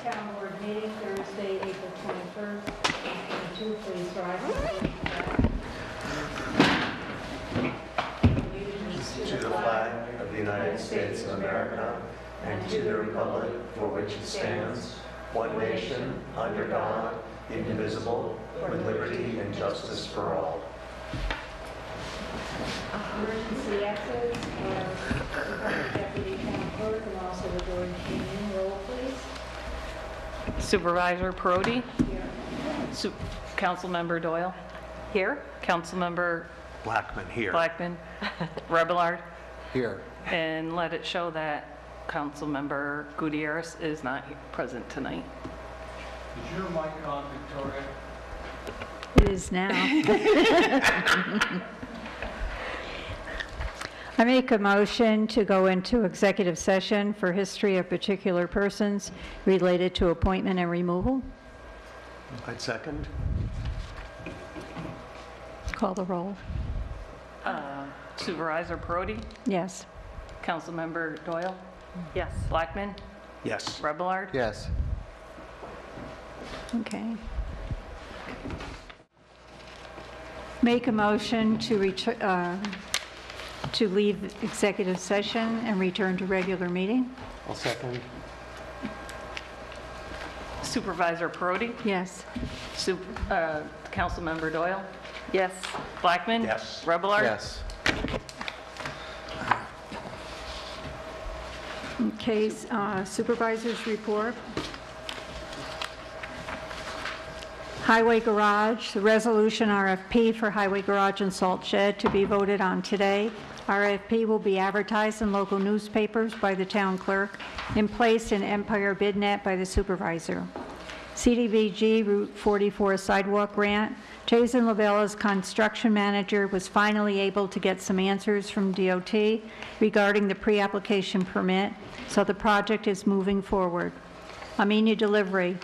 Town Board meeting Thursday, April 21st, 2022. Please rise. To the flag of the United States of America and to the republic for which it stands, one nation, under God, indivisible, with liberty and justice for all. Emergency exits are Deputy Town Clerk and also the George Union. Roll, please. Supervisor Perotti. Here. Councilmember Doyle. Here. Councilmember Blackman here. Blackman. Rebellard. Here. And let it show that Councilmember Gutierrez is not present tonight. Is your mic on, Victoria? It is now. I make a motion to go into executive session for history of particular persons related to appointment and removal. I'd second. Call the roll. Supervisor Perotti. Yes. Councilmember Doyle. Yes. Blackman. Yes. Rebellard. Yes. Okay. Make a motion to leave executive session and return to regular meeting. I'll second. Supervisor Perotti. Yes. Councilmember Doyle. Yes. Blackman. Yes. Rebellard. Yes. Okay, supervisors report. Highway garage, the resolution RFP for highway garage and salt shed to be voted on today. RFP will be advertised in local newspapers by the town clerk and placed in Empire BidNet by the supervisor. CDBG Route 44 sidewalk grant. Jason Lavella's construction manager was finally able to get some answers from DOT regarding the pre-application permit, so the project is moving forward. Amenia delivery.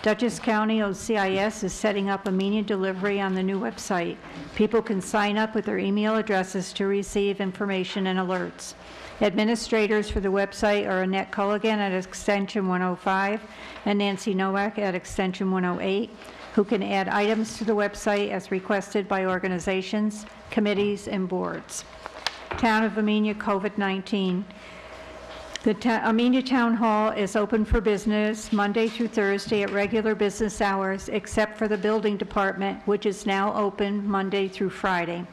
Dutchess County OCIS is setting up Amenia delivery on the new website. People can sign up with their email addresses to receive information and alerts. Administrators for the website are Annette Culligan at extension 105 and Nancy Nowak at extension 108, who can add items to the website as requested by organizations, committees, and boards. Town of Amenia COVID-19. The Amenia Town Hall is open for business Monday through Thursday at regular business hours, except for the building department, which is now open Monday through Friday.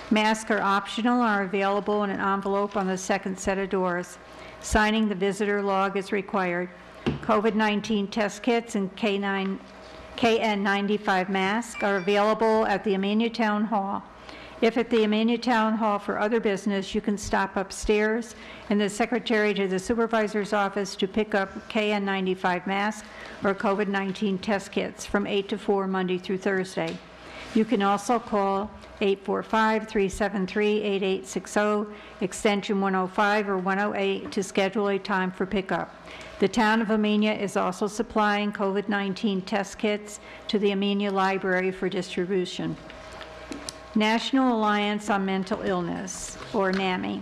Masks are optional and are available in an envelope on the second set of doors. Signing the visitor log is required. COVID-19 test kits and KN95 masks are available at the Amenia Town Hall. If at the Amenia Town Hall for other business, you can stop upstairs in the secretary to the supervisor's office to pick up KN95 masks or COVID-19 test kits from 8 to 4 Monday through Thursday. You can also call 845-373-8860, extension 105 or 108 to schedule a time for pickup. The town of Amenia is also supplying COVID-19 test kits to the Amenia Library for distribution. National Alliance on Mental Illness, or NAMI.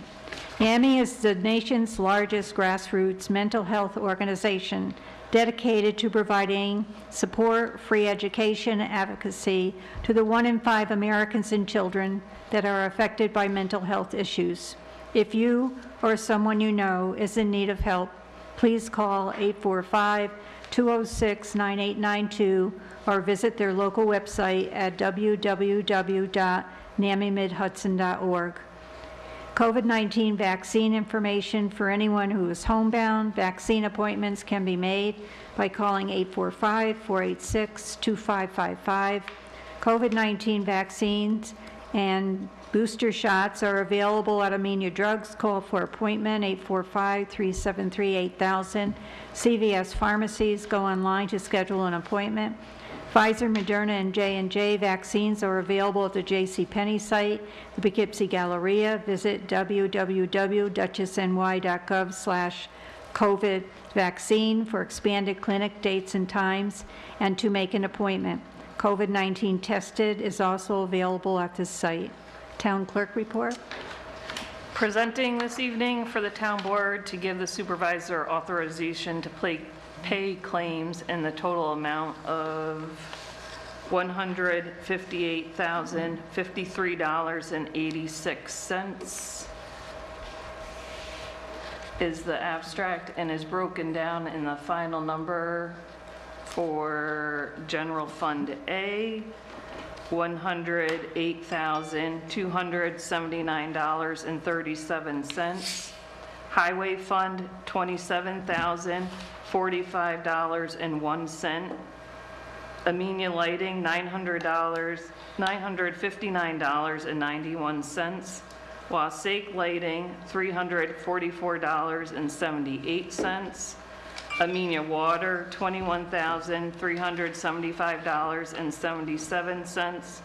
NAMI is the nation's largest grassroots mental health organization dedicated to providing support, free education, and advocacy to the 1 in 5 Americans and children that are affected by mental health issues. If you or someone you know is in need of help, please call 845-206-9892 or visit their local website at www.namimidhudson.org. COVID-19 vaccine information for anyone who is homebound. Vaccine appointments can be made by calling 845-486-2555. COVID-19 vaccines and booster shots are available at Amenia Drugs. Call for appointment 845-373-8000. CVS pharmacies, go online to schedule an appointment. Pfizer, Moderna, and J&J vaccines are available at the JCPenney site, the Poughkeepsie Galleria. Visit www.dutchessny.gov/COVID vaccine for expanded clinic dates and times and to make an appointment. COVID-19 tested is also available at this site. Town clerk report. Presenting this evening for the town board to give the supervisor authorization to pay claims in the total amount of $158,053.86 is the abstract, and is broken down in the final number for General Fund A, $108,279.37. Highway Fund, $27,045.01. Amenia Lighting, $959.91. Wasake Lighting, $344.78. Amenia Water, $21,375.77.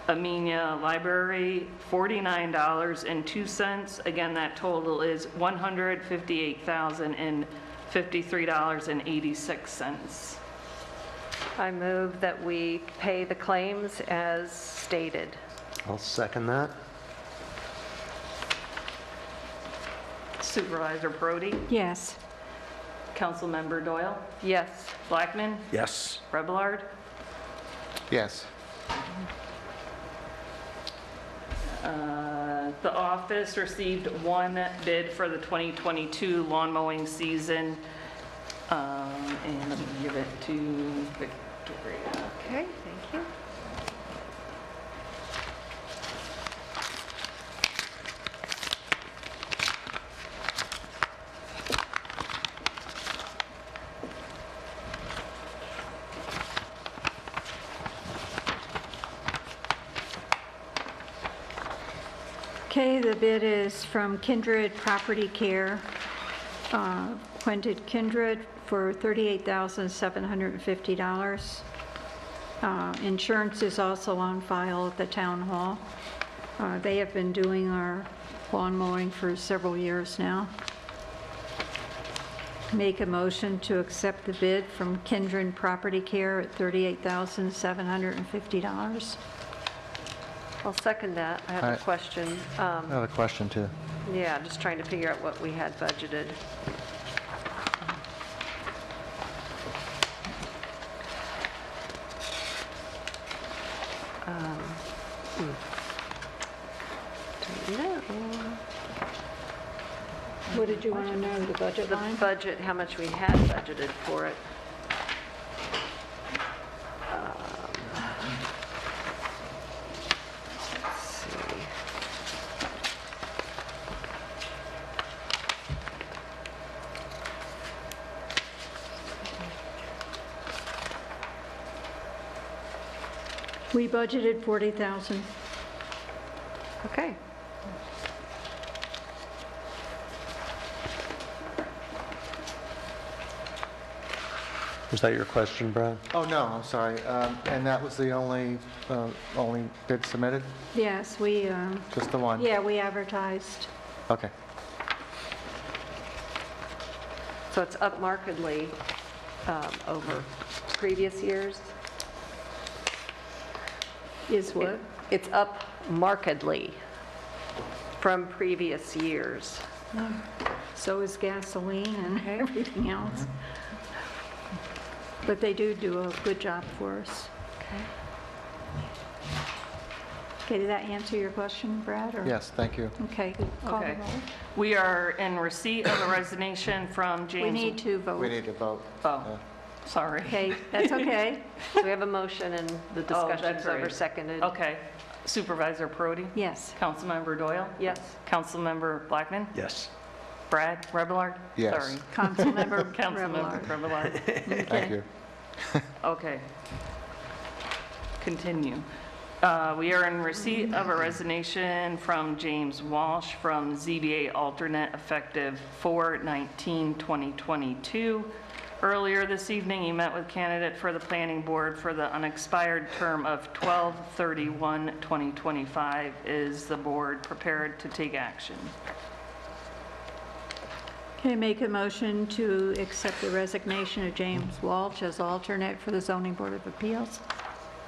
Amenia Library, $49.02. Again, that total is $158,053.86. I move that we pay the claims as stated. I'll second that. Supervisor Brody? Yes. Councilmember Doyle? Yes. Blackman? Yes. Rebellard? Yes. The office received one bid for the 2022 lawn mowing season, and let me give it to Victoria. Okay, thank you. Okay, the bid is from Kindred Property Care, Quentin Kindred, for $38,750. Insurance is also on file at the town hall. They have been doing our lawn mowing for several years now. Make a motion to accept the bid from Kindred Property Care at $38,750. I'll second that. I have a Alright. question. I have a question too. Yeah, just trying to figure out what we had budgeted. Don't know. What did you want to know, the budget The line? budget, how much we had budgeted for it. Let's see. We budgeted $40,000. Okay. Was that your question, Brad? Oh, no, I'm sorry. And that was the only bid submitted? Yes, we, Just the one? yeah, we advertised. Okay. So it's up markedly over previous years? Is what? It's up markedly from previous years. So is gasoline and everything else. But they do a good job for us. Okay, did that answer your question, Brad? or- Yes, thank you. Okay, call the Okay. roll. We are in receipt of a resignation from James. We need to vote. We need to vote. Oh, sorry. Okay, that's okay. So we have a motion and the discussion's that's right. over, seconded. Okay. Supervisor Brody? Yes. Councilmember Doyle? Yes. Councilmember Blackman? Yes. Brad Rebellard? Yes. Sorry. Councilmember Councilmember Revillard. Rebellard. Thank you. Okay. Continue. We are in receipt of a resignation from James Walsh from ZBA alternate effective 4/19/2022. Earlier this evening, he met with candidate for the planning board for the unexpired term of 12/31/2025. Is the board prepared to take action? Okay, make a motion to accept the resignation of James Walsh as alternate for the Zoning Board of Appeals.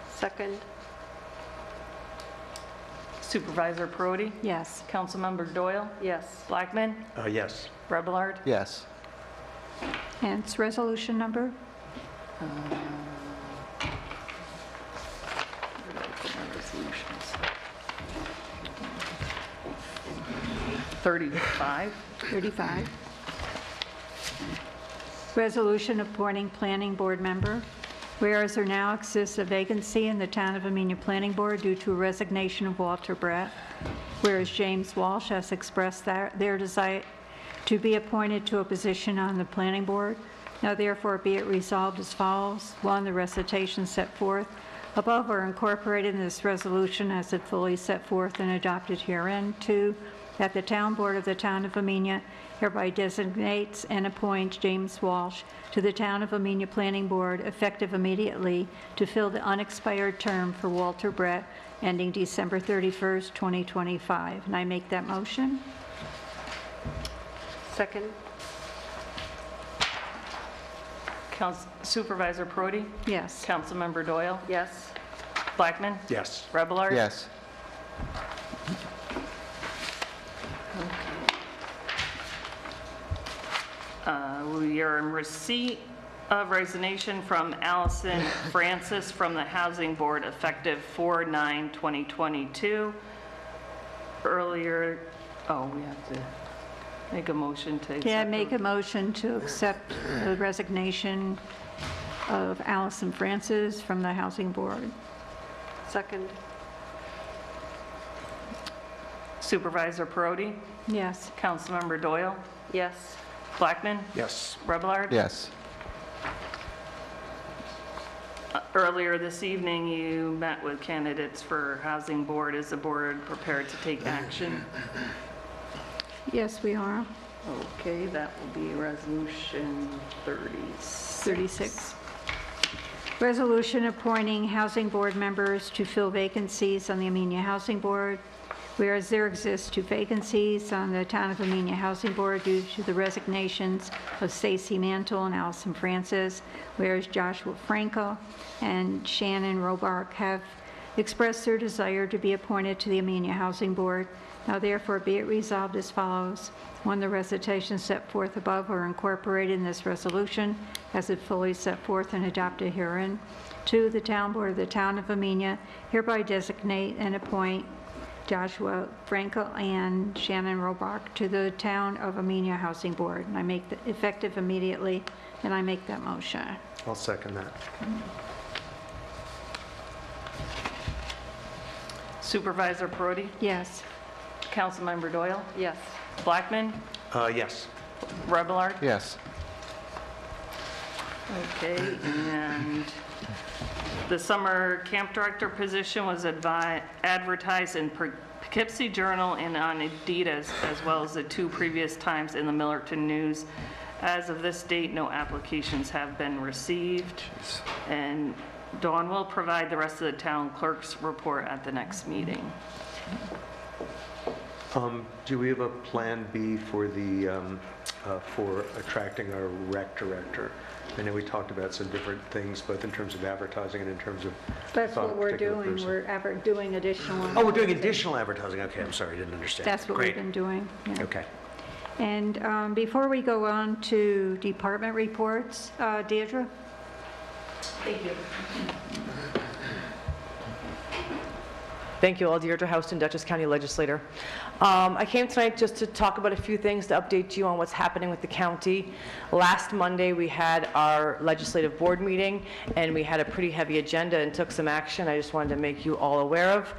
Second? Supervisor Brody? Yes. Councilmember Doyle? Yes. Blackman? Yes. Rebellard? Yes. Hence, resolution number? Where did I put my resolutions? 35. 35. Resolution appointing planning board member. Whereas there now exists a vacancy in the Town of Amenia Planning Board due to a resignation of Walter Brett. Whereas James Walsh has expressed their desire to be appointed to a position on the planning board. Now therefore be it resolved as follows. 1, the recitation set forth above are incorporated in this resolution as it fully set forth and adopted herein. 2, that the town board of the Town of Amenia hereby designates and appoints James Walsh to the Town of Amenia Planning Board effective immediately to fill the unexpired term for Walter Brett ending December 31st, 2025. And I make that motion. Second? Supervisor Prodi? Yes. Councilmember Doyle? Yes. Blackman? Yes. Rebellard? Yes. We are in receipt of resignation from Allison Francis from the Housing Board effective 4/9/2022. Earlier, we have to make a motion to accept. Yeah, make a motion to accept the resignation of Allison Francis from the Housing Board. Second? Supervisor Perotti? Yes. Councilmember Doyle? Yes. Blackman? Yes. Rebellard? Yes. Earlier this evening, you met with candidates for Housing Board. Is the board prepared to take action? Yes, we are. Okay, that will be resolution 36. 36. Resolution appointing housing board members to fill vacancies on the Amenia Housing Board. Whereas there exist 2 vacancies on the Town of Amenia Housing Board due to the resignations of Stacy Mantle and Allison Francis. Whereas Joshua Frankel and Shannon Robark have expressed their desire to be appointed to the Amenia Housing Board. Now therefore be it resolved as follows. 1, the recitations set forth above are incorporated in this resolution as it fully set forth and adopted herein. 2, the Town Board of the Town of Amenia hereby designate and appoint Joshua Frankel and Shannon Robark to the Town of Amenia Housing Board. And I make the effective immediately, and I make that motion. I'll second that. Supervisor Perotti? Yes. Councilmember Doyle? Yes. Blackman? Yes. Rebellard? Yes. Okay, and the summer camp director position was advertised in Poughkeepsie Journal and on Adidas, as well as the 2 previous times in the Millerton News. As of this date, no applications have been received. And Dawn will provide the rest of the town clerk's report at the next meeting. Do we have a plan B for the, for attracting a rec director? I know we talked about some different things, both in terms of advertising and in terms of. That's what we're particular doing. person. We're doing additional. Oh, we're doing additional advertising. Okay, I'm sorry, I didn't understand. That's what Great. we've been doing. Yeah. Okay. And before we go on to department reports, Deirdre? Thank you all, Deirdre Houston, Dutchess County Legislator. I came tonight just to talk about a few things, to update you on what's happening with the county. Last Monday, we had our legislative board meeting, and we had a pretty heavy agenda and took some action I just wanted to make you all aware of.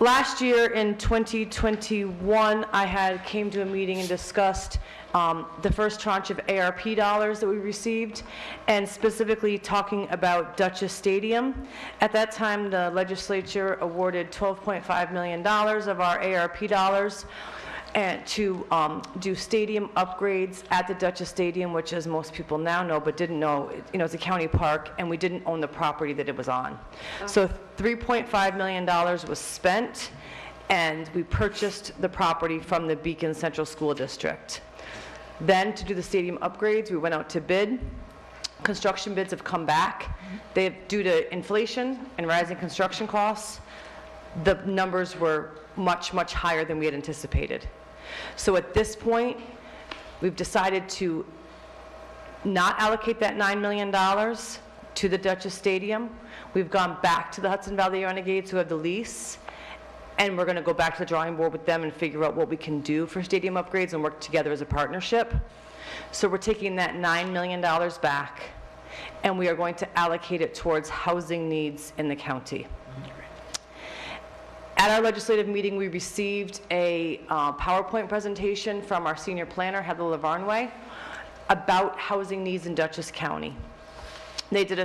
Last year in 2021, I came to a meeting and discussed the first tranche of ARP dollars that we received, and specifically talking about Dutchess Stadium. At that time, the legislature awarded $12.5 million of our ARP dollars and to do stadium upgrades at the Dutchess Stadium, which, as most people now know but didn't know, it's a county park, and we didn't own the property that it was on. So $3.5 million was spent, and we purchased the property from the Beacon Central School District. Then, to do the stadium upgrades, we went out to bid. Construction bids have come back. Due to inflation and rising construction costs, the numbers were much, much higher than we had anticipated. So at this point, We've decided to not allocate that $9 million to the Duchess Stadium. We've gone back to the Hudson Valley Renegades, who have the lease, and we're going to go back to the drawing board with them and figure out what we can do for stadium upgrades and work together as a partnership. So we're taking that $9 million back, and we are going to allocate it towards housing needs in the county. At our legislative meeting, we received a PowerPoint presentation from our senior planner, Heather Lavarnway, about housing needs in Dutchess County. They did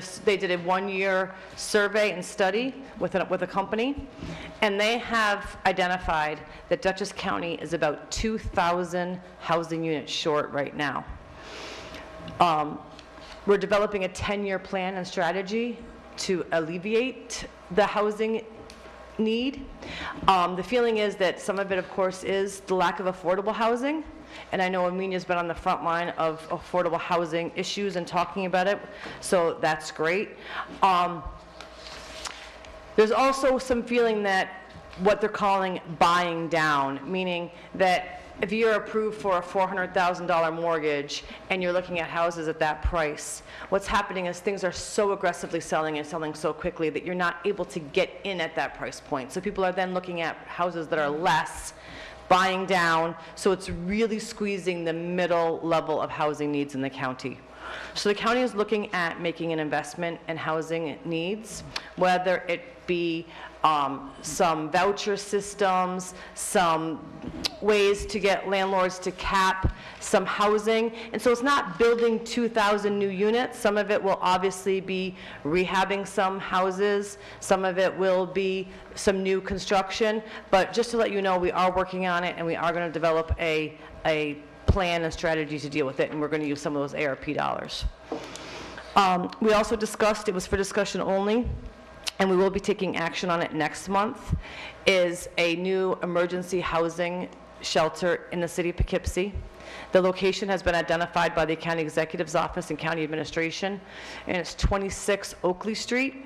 a one-year survey and study with a company, and they have identified that Dutchess County is about 2,000 housing units short right now. We're developing a 10-year plan and strategy to alleviate the housing need. The feeling is that some of it, of course, is the lack of affordable housing. And I know Amenia's been on the front line of affordable housing issues and talking about it, so that's great. There's also some feeling that what they're calling buying down, meaning that if you're approved for a $400,000 mortgage and you're looking at houses at that price, what's happening is things are so aggressively selling and selling so quickly that you're not able to get in at that price point. So people are then looking at houses that are less, buying down, so it's really squeezing the middle level of housing needs in the county. So the county is looking at making an investment in housing needs, whether it be some voucher systems, some ways to get landlords to cap some housing. And so it's not building 2,000 new units. Some of it will obviously be rehabbing some houses. Some of it will be some new construction. But just to let you know, we are working on it, and we are going to develop a plan and strategy to deal with it, and we're going to use some of those ARP dollars. We also discussed, it was for discussion only, and we will be taking action on it next month, is a new emergency housing shelter in the city of Poughkeepsie. The location has been identified by the county executive's office and county administration, and it's 26 Oakley Street.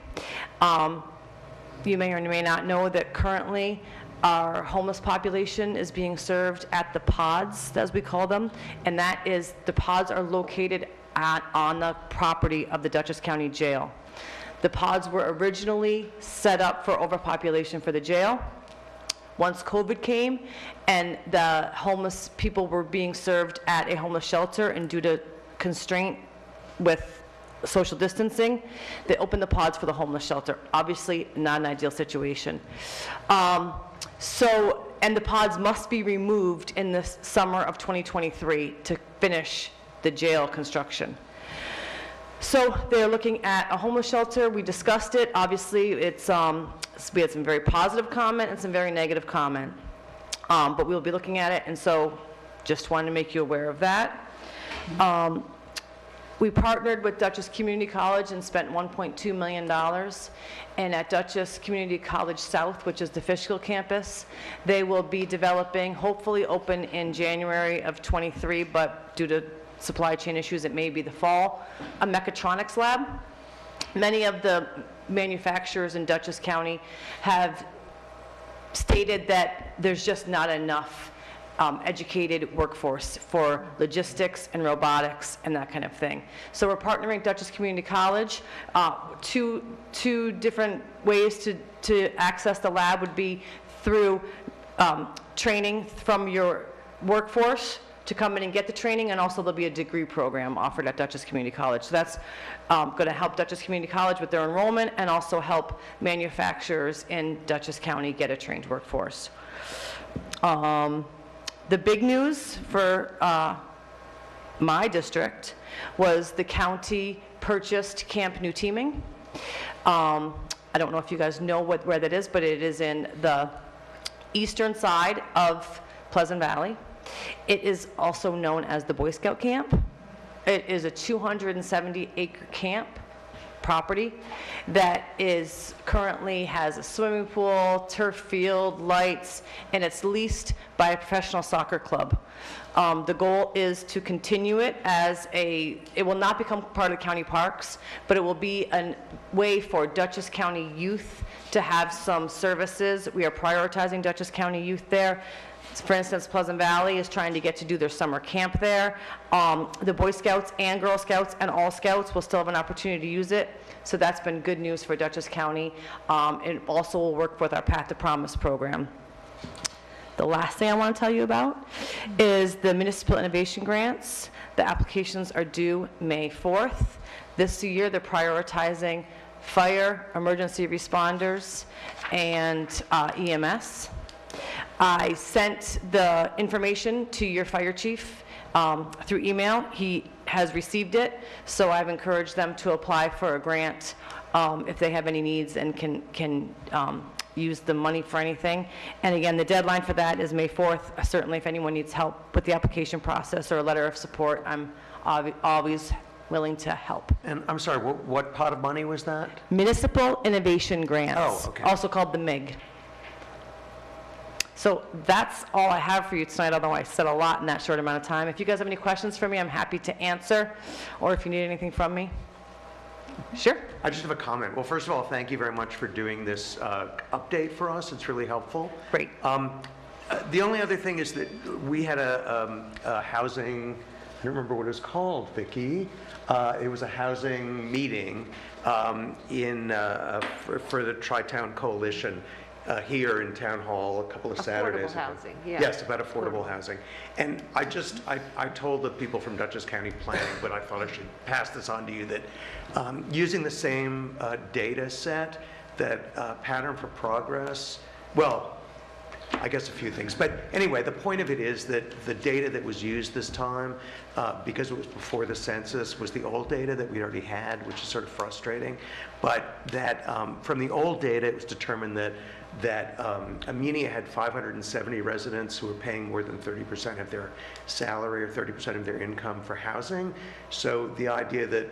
You may or may not know that currently our homeless population is being served at the pods, as we call them, and that is, the pods are located on the property of the Dutchess County Jail. The pods were originally set up for overpopulation for the jail. Once COVID came and the homeless people were being served at a homeless shelter, and due to constraint with social distancing, they opened the pods for the homeless shelter. Obviously, not an ideal situation. And the pods must be removed in the summer of 2023 to finish the jail construction. So they're looking at a homeless shelter. We discussed it. Obviously, we had some very positive comment and some very negative comment. But we'll be looking at it, and so just wanted to make you aware of that. We partnered with Dutchess Community College and spent $1.2 million. And at Dutchess Community College South, which is the Fishkill campus, they will be developing, hopefully open in January of '23, but due to supply chain issues, it may be the fall, a mechatronics lab. Many of the manufacturers in Dutchess County have stated that there's just not enough educated workforce for logistics and robotics and that kind of thing. So we're partnering with Dutchess Community College. Two different ways to access the lab would be through training from your workforce to come in and get the training, and also there'll be a degree program offered at Dutchess Community College. So that's going to help Dutchess Community College with their enrollment, and also help manufacturers in Dutchess County get a trained workforce. The big news for my district was the county purchased Camp New Teaming. I don't know if you guys know where that is, but it is in the eastern side of Pleasant Valley. It is also known as the Boy Scout Camp. It is a 270-acre camp property that currently has a swimming pool, turf field, lights, and it's leased by a professional soccer club. The goal is to continue it as it will not become part of the county parks, but it will be a way for Dutchess County youth to have some services. We are prioritizing Dutchess County youth there. For instance, Pleasant Valley is trying to get to do their summer camp there. The Boy Scouts and Girl Scouts and all Scouts will still have an opportunity to use it. So that's been good news for Dutchess County. It also will work with our Path to Promise program. The last thing I want to tell you about is the Municipal Innovation Grants. The applications are due May 4th. This year, they're prioritizing fire, emergency responders, and EMS. I sent the information to your fire chief through email. He has received it, so I've encouraged them to apply for a grant if they have any needs and can use the money for anything. And again, the deadline for that is May 4th. Certainly, if anyone needs help with the application process or a letter of support, I'm always willing to help. And I'm sorry, what pot of money was that? Municipal Innovation Grants. Oh, okay. Also called the MIG. So that's all I have for you tonight, although I said a lot in that short amount of time. If you guys have any questions for me, I'm happy to answer, or if you need anything from me. Sure. I just have a comment. Well, first of all, thank you very much for doing this update for us. It's really helpful. Great. The only other thing is that we had a housing, I don't remember what it was called, Vicki. It was a housing meeting for the Tri-Town Coalition here in Town Hall a couple of Saturdays ago. Affordable housing, yeah. Yes, about affordable housing. And I told the people from Dutchess County Planning, but I thought I should pass this on to you, that using the same data set, that Pattern for Progress, well, I guess a few things. But anyway, the point of it is that the data that was used this time, because it was before the census, was the old data that we already had, which is sort of frustrating. But that from the old data, it was determined that Amenia had 570 residents who were paying more than 30% of their salary or 30% of their income for housing. So the idea that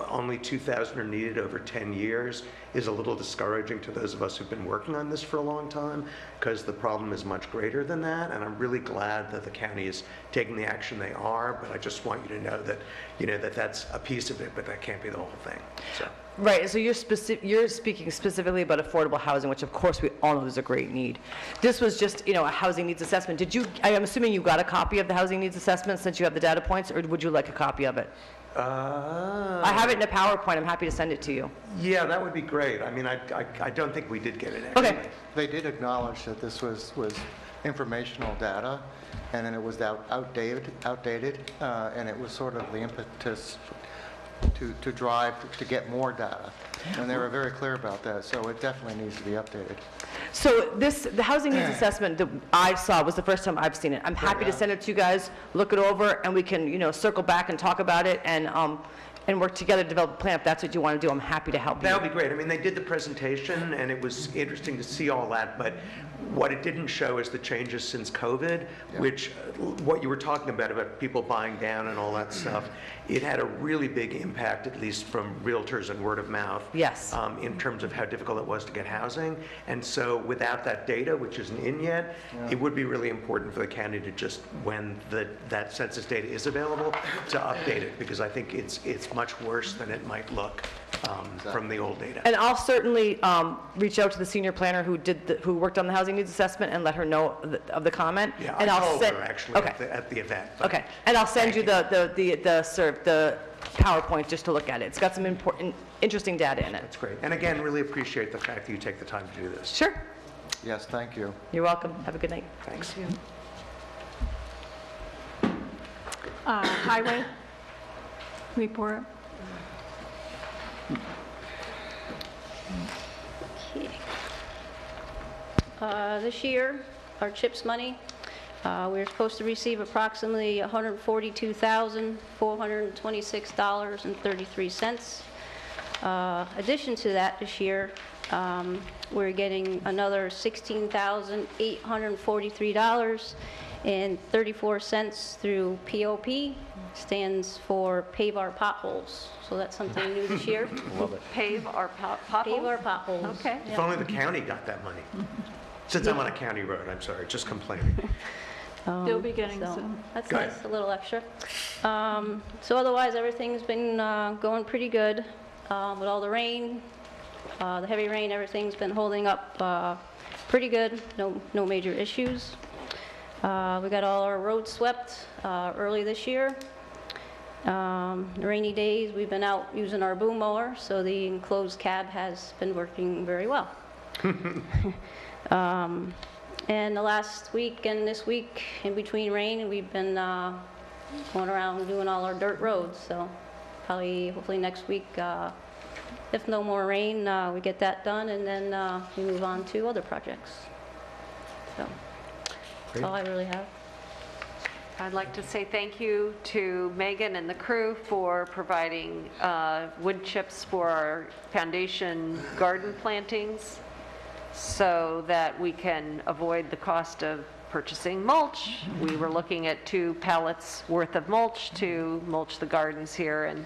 only 2,000 are needed over 10 years is a little discouraging to those of us who've been working on this for a long time, because the problem is much greater than that. And I'm really glad that the county is taking the action they are, but I just want you to know that, that's a piece of it, but that can't be the whole thing. So. Right, so you're speaking specifically about affordable housing, which of course we all know is a great need. This was just, a housing needs assessment. I'm assuming you got a copy of the housing needs assessment since you have the data points, or would you like a copy of it? I have it in a PowerPoint. I'm happy to send it to you. Yeah, that would be great. I mean, I don't think we did get it, actually. Okay. They did acknowledge that this was informational data, and then it was outdated, and it was sort of the impetus to drive to get more data. And they were very clear about that, so it definitely needs to be updated. So the housing needs assessment that I saw was the first time I've seen it. I'm happy to send it to you guys, look it over, and we can, circle back and talk about it and work together to develop a plan. If that's what you want to do, I'm happy to help you. That would be great. I mean, they did the presentation, and it was interesting to see all that, but what it didn't show is the changes since COVID, which, what you were talking about people buying down and all that stuff, it had a really big impact, at least from realtors and word of mouth. Yes. In terms of how difficult it was to get housing. And so without that data, which isn't in yet, it would be really important for the county to just, when that census data is available, to update it, because I think it's much worse than it might look from the old data. And I'll certainly reach out to the senior planner who worked on the housing needs assessment and let her know of the comment. Yeah, and I I'll told send, her actually okay. at the event. Okay, and I'll send you the PowerPoint just to look at it. It's got some interesting data in it. That's great. And again, really appreciate the fact that you take the time to do this. Sure. Yes, thank you. You're welcome. Have a good night. Thanks. Highway report. Okay. This year, our CHIPS money, we're supposed to receive approximately $142,426.33. Addition to that, this year, we're getting another $16,843.34 through POP, stands for Pave Our Potholes. So that's something new this year. Love it. Pave our potholes? Pave our potholes. Okay. If only the county got that money. Since I'm on a county road, I'm sorry, just complaining. They'll be getting So some. that's Go nice, ahead. a little extra. So otherwise, everything's been going pretty good with all the rain, the heavy rain. Everything's been holding up pretty good. No major issues. We got all our roads swept early this year. Rainy days, we've been out using our boom mower, so the enclosed cab has been working very well. And the last week and this week, in between rain, we've been going around doing all our dirt roads, so probably, hopefully next week, if no more rain, we get that done, and then we move on to other projects. So, that's all I really have. I'd like to say thank you to Megan and the crew for providing wood chips for our foundation garden plantings so that we can avoid the cost of purchasing mulch. We were looking at 2 pallets worth of mulch to mulch the gardens here, and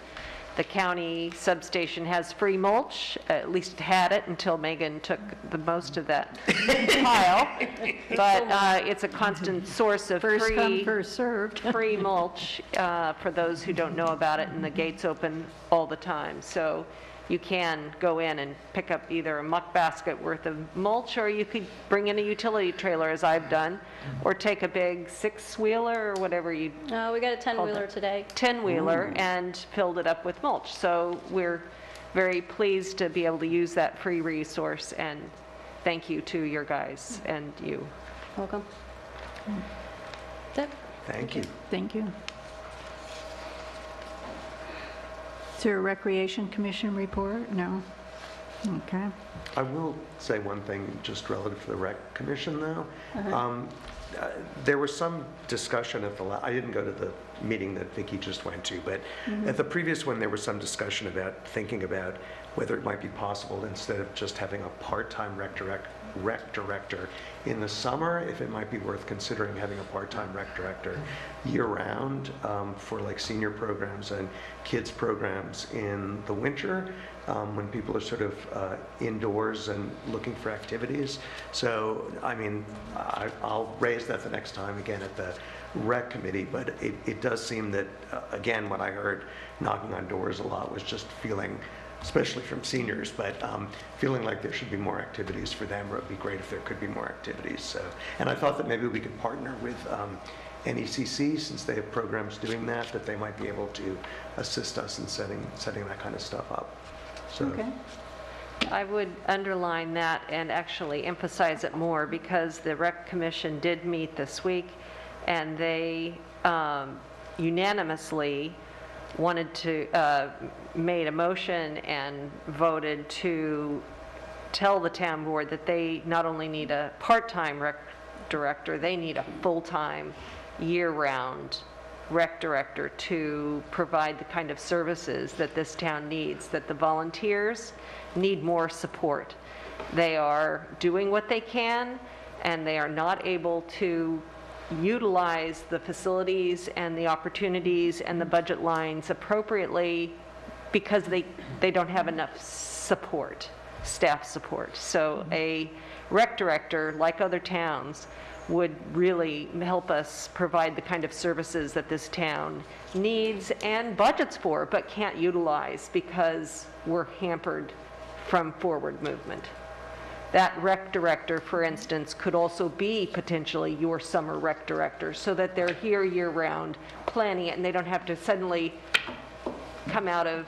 the county substation has free mulch, at least it had it until Megan took the most of that pile. But it's a constant source of First come, first served. free mulch for those who don't know about it, and the gate's open all the time. So you can go in and pick up either a muck basket worth of mulch, or you could bring in a utility trailer, as I've done, or take a big 6-wheeler or whatever you We got a 10-wheeler today. 10-wheeler and filled it up with mulch. So we're very pleased to be able to use that free resource, and thank you to your guys and you. Welcome. That's it. Thank you. Thank you. Is there a Recreation Commission report? No? Okay. I will say one thing just relative to the Rec Commission, though. There was some discussion at the, I didn't go to the meeting that Vicki just went to, but at the previous one, there was some discussion about thinking about whether it might be possible, instead of just having a part-time rec director in the summer, if it might be worth considering having a part-time rec director year-round for like senior programs and kids programs in the winter, when people are sort of indoors and looking for activities. So, I mean, I'll raise that the next time again at the rec committee, but it does seem that, again, what I heard knocking on doors a lot was just feeling, especially from seniors, but feeling like there should be more activities for them, or it'd be great if there could be more activities. So, and I thought that maybe we could partner with NECC, since they have programs doing that they might be able to assist us in setting that kind of stuff up. So. Okay. I would underline that and actually emphasize it more, because the Rec Commission did meet this week, and they unanimously wanted to, made a motion and voted to tell the town board that they not only need a part-time rec director, they need a full-time, year-round rec director to provide the kind of services that this town needs, that the volunteers need more support. They are doing what they can, and they are not able to utilize the facilities and the opportunities and the budget lines appropriately because they don't have enough support, staff support. So a rec director, like other towns, would really help us provide the kind of services that this town needs and budgets for, but can't utilize because we're hampered from forward movement. That rec director, for instance, could also be potentially your summer rec director, so that they're here year-round planning it, and they don't have to suddenly come out of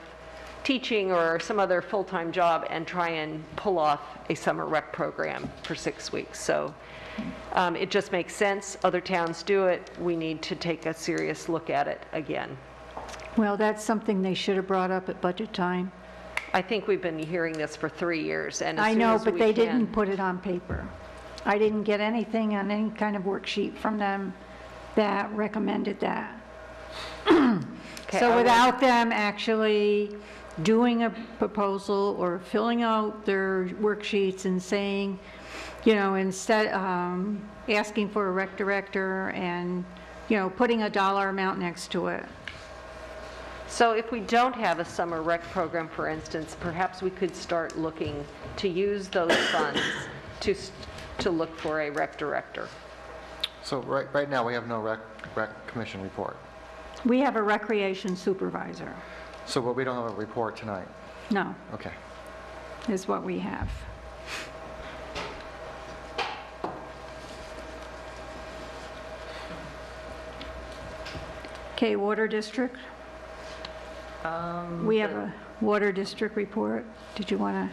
teaching or some other full-time job and try and pull off a summer rec program for 6 weeks. So it just makes sense. Other towns do it. We need to take a serious look at it again. Well, that's something they should have brought up at budget time. I think we've been hearing this for 3 years, and as I soon know, as but we they can- didn't put it on paper. I didn't get anything on any kind of worksheet from them that recommended that. Okay, I So will- without them actually doing a proposal or filling out their worksheets and saying, you know, instead, asking for a rec director and, you know, putting a dollar amount next to it. So if we don't have a summer rec program, for instance, perhaps we could start looking to use those funds to look for a rec director. So right now, we have no rec commission report. We have a recreation supervisor. So we don't have a report tonight. No, Okay. is what we have. Okay, Water District. We have a Water District report. Did you want to?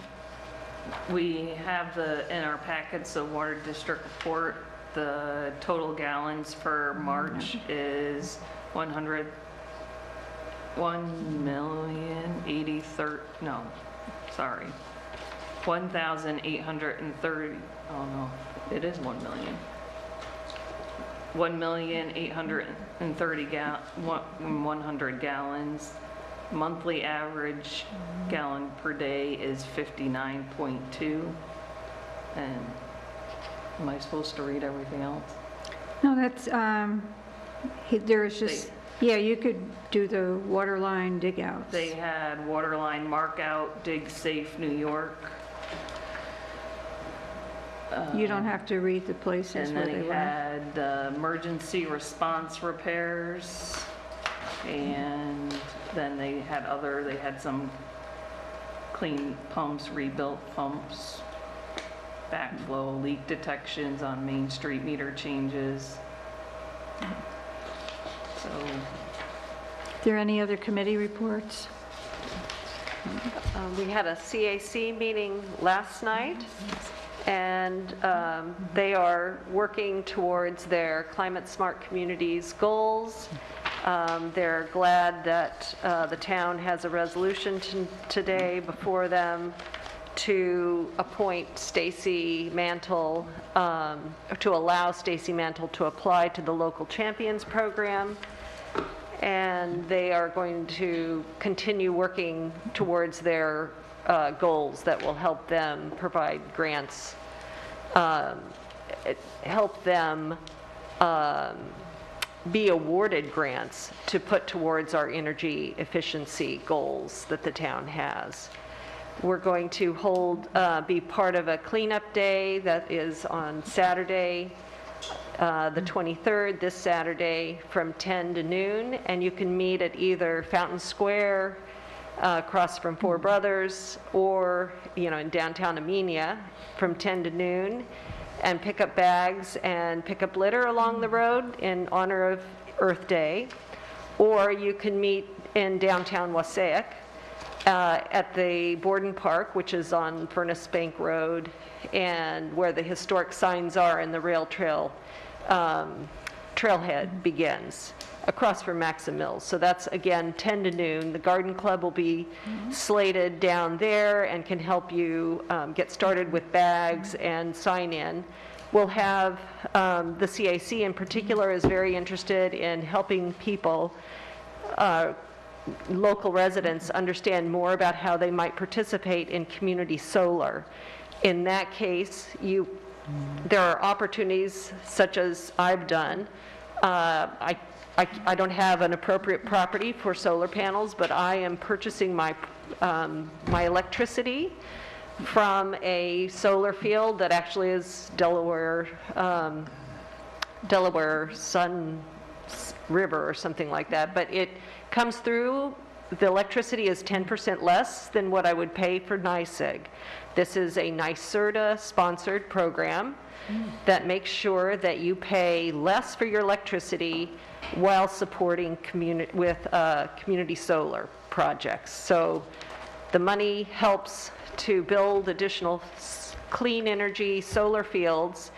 We have in our packets, the Water District report. The total gallons for March is 1,830, oh no, it is 1 million. 100 gallons. Monthly average gallon per day is 59.2. And am I supposed to read everything else? No, that's, there's just, yeah, you could do the water line dig outs. They had water line mark out, dig safe, New York. You don't have to read the places And where then they they were. had emergency response repairs. And then they had some clean pumps, rebuilt pumps, backflow, leak detections on Main Street, meter changes. So, Are there any other committee reports? We had a CAC meeting last night, and they are working towards their Climate Smart Communities goals. They're glad that the town has a resolution today before them to appoint Stacy Mantle, to allow Stacy Mantle to apply to the Local Champions Program. And they are going to continue working towards their goals that will help them provide grants, help them be awarded grants to put towards our energy efficiency goals that the town has. We're going to be part of a cleanup day that is on Saturday, the 23rd, this Saturday, from 10 to noon, and you can meet at either Fountain Square, across from Four Brothers, or, in downtown Amenia, from 10 to noon, and pick up bags and pick up litter along the road in honor of Earth Day. Or you can meet in downtown Wassaic at the Borden Park, which is on Furnace Bank Road, and where the historic signs are and the rail trail trailhead begins, across from Maxim Mills. So that's, again, 10 to noon. The Garden Club will be slated down there and can help you get started with bags and sign in. We'll have, the CAC in particular is very interested in helping people, local residents, understand more about how they might participate in community solar. In that case, there are opportunities such as I've done. I don't have an appropriate property for solar panels, but I am purchasing my electricity from a solar field that actually is Delaware Sun River or something like that. But it comes through, the electricity is 10% less than what I would pay for NYSEG. This is a NYSERDA sponsored program that makes sure that you pay less for your electricity while supporting community solar projects. So the money helps to build additional clean energy solar fields,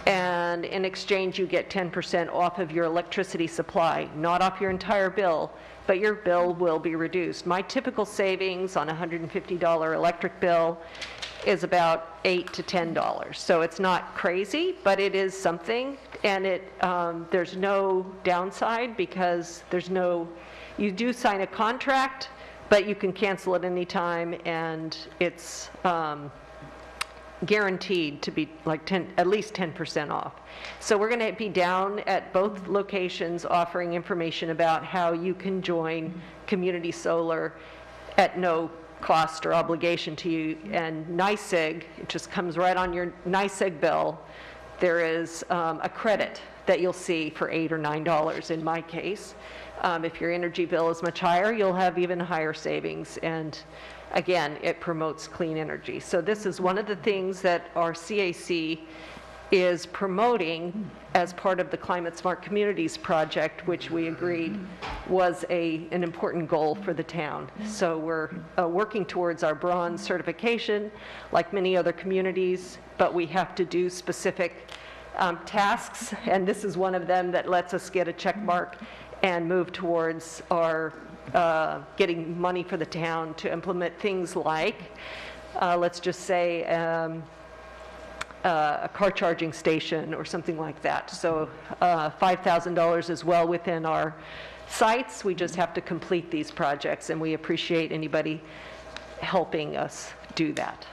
and in exchange you get 10% off of your electricity supply, not off your entire bill, but your bill will be reduced. My typical savings on a $150 electric bill is about $8 to $10. So it's not crazy, but it is something, and there's no downside because you do sign a contract, but you can cancel at any time, and it's guaranteed to be like at least 10% off. So we're going to be down at both locations offering information about how you can join community solar at no cost or obligation to you. And NYSEG, it just comes right on your NYSEG bill. There is a credit that you'll see for $8 or $9 in my case. If your energy bill is much higher, you'll have even higher savings. And again, it promotes clean energy. So this is one of the things that our CAC is promoting as part of the Climate Smart Communities project, which we agreed was an important goal for the town. So we're working towards our bronze certification, like many other communities, but we have to do specific tasks, and this is one of them that lets us get a check mark and move towards our getting money for the town to implement things like, let's just say, a car charging station or something like that. So $5,000 is well within our sights. We just have to complete these projects, and we appreciate anybody helping us do that.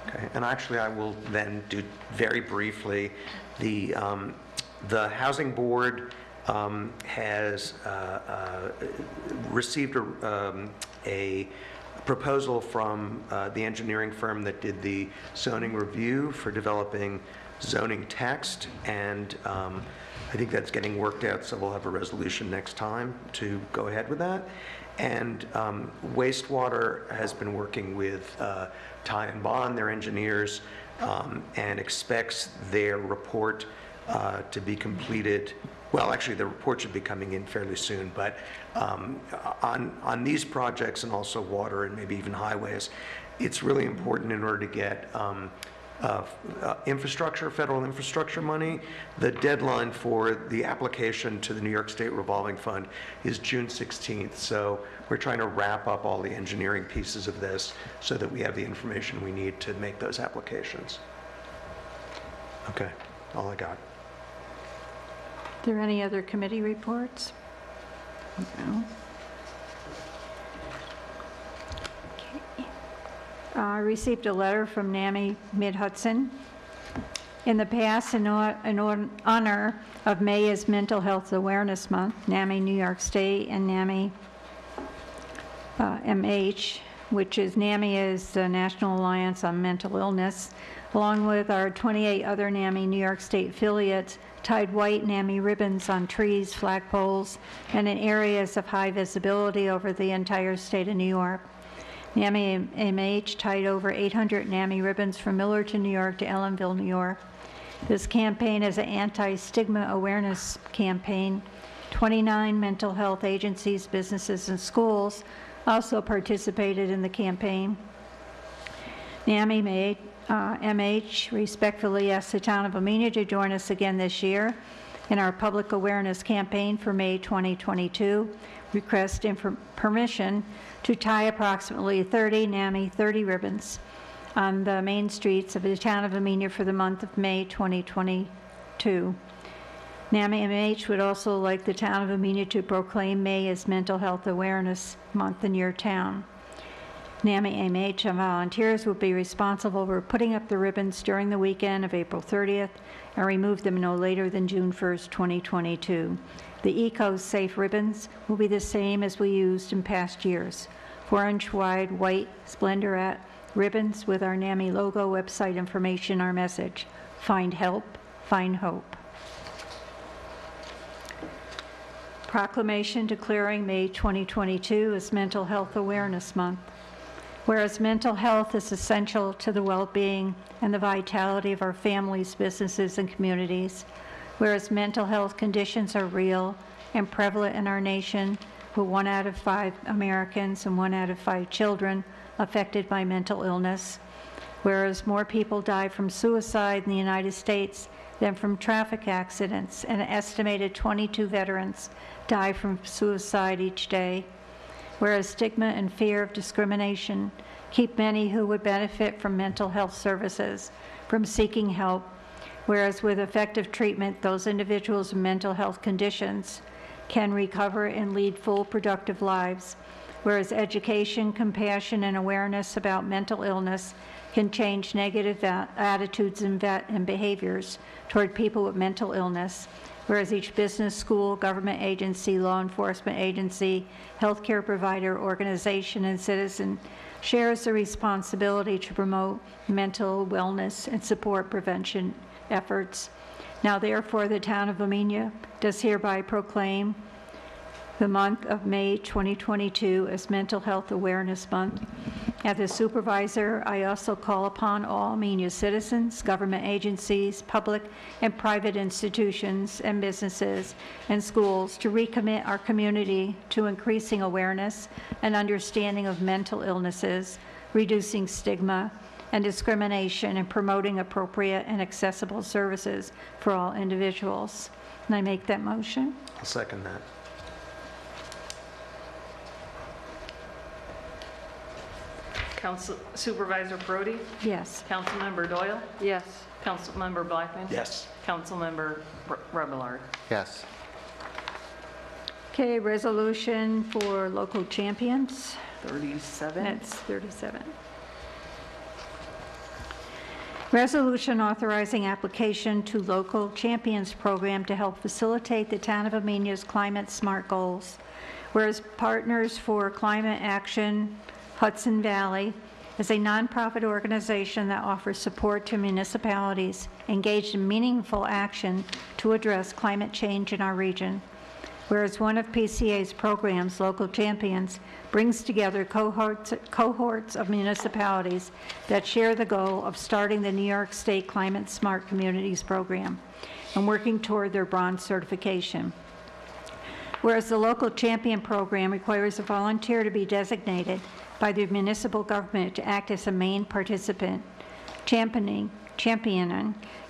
Okay, and actually I will then do very briefly, the Housing Board has received a proposal from the engineering firm that did the zoning review for developing zoning text, and I think that's getting worked out, so we'll have a resolution next time to go ahead with that. And wastewater has been working with Ty and Bond, their engineers, and expects their report to be completed. Well, actually, the report should be coming in fairly soon, but on these projects and also water and maybe even highways, it's really important in order to get infrastructure, federal infrastructure money. The deadline for the application to the New York State Revolving Fund is June 16th, so we're trying to wrap up all the engineering pieces of this so that we have the information we need to make those applications. Okay, all I got. Are there any other committee reports? No. Okay. I received a letter from NAMI Mid-Hudson. In the past, in honor of May as Mental Health Awareness Month, NAMI New York State and NAMI MH, which is NAMI is the National Alliance on Mental Illness, along with our 28 other NAMI New York State affiliates, tied white NAMI ribbons on trees, flagpoles, and in areas of high visibility over the entire state of New York. NAMI MH tied over 800 NAMI ribbons from Millerton, New York to Ellenville, New York. This campaign is an anti-stigma awareness campaign. 29 mental health agencies, businesses, and schools also participated in the campaign. NAMI MH respectfully asks the town of Amenia to join us again this year in our public awareness campaign for May 2022. Request permission to tie approximately 30 NAMI 30 ribbons on the main streets of the town of Amenia for the month of May 2022. NAMI MH would also like the town of Amenia to proclaim May as Mental Health Awareness Month in your town. NAMI MH and volunteers will be responsible for putting up the ribbons during the weekend of April 30th and remove them no later than June 1st, 2022. The eco-safe ribbons will be the same as we used in past years. 4-inch wide white Splendorette ribbons with our NAMI logo, website information, our message. Find help, find hope. Proclamation declaring May 2022 as Mental Health Awareness Month. Whereas mental health is essential to the well-being and the vitality of our families, businesses, and communities, whereas mental health conditions are real and prevalent in our nation, with 1 out of 5 Americans and 1 out of 5 children affected by mental illness, whereas more people die from suicide in the United States than from traffic accidents, and an estimated 22 veterans die from suicide each day, whereas stigma and fear of discrimination keep many who would benefit from mental health services from seeking help, whereas with effective treatment, those individuals with mental health conditions can recover and lead full, productive lives, whereas education, compassion, and awareness about mental illness can change negative attitudes and behaviors toward people with mental illness, whereas each business, school, government agency, law enforcement agency, healthcare provider, organization, and citizen shares the responsibility to promote mental wellness and support prevention efforts. Now therefore, the town of Amenia does hereby proclaim the month of May 2022 as Mental Health Awareness Month. As a supervisor, I also call upon all Amenia citizens, government agencies, public and private institutions and businesses and schools to recommit our community to increasing awareness and understanding of mental illnesses, reducing stigma and discrimination, and promoting appropriate and accessible services for all individuals. Can I make that motion? I'll second that. Supervisor Brody? Yes. Councilmember Doyle? Yes. Councilmember Blackman? Yes. Councilmember Rebellard? Yes. Okay, resolution for local champions. 37. That's 37. Resolution authorizing application to local champions program to help facilitate the town of Amenia's climate smart goals. Whereas Partners for Climate Action Hudson Valley is a nonprofit organization that offers support to municipalities engaged in meaningful action to address climate change in our region. Whereas one of PCA's programs, Local Champions, brings together cohorts of municipalities that share the goal of starting the New York State Climate Smart Communities program and working toward their bronze certification. Whereas the Local Champion program requires a volunteer to be designated by the municipal government to act as a main participant, championing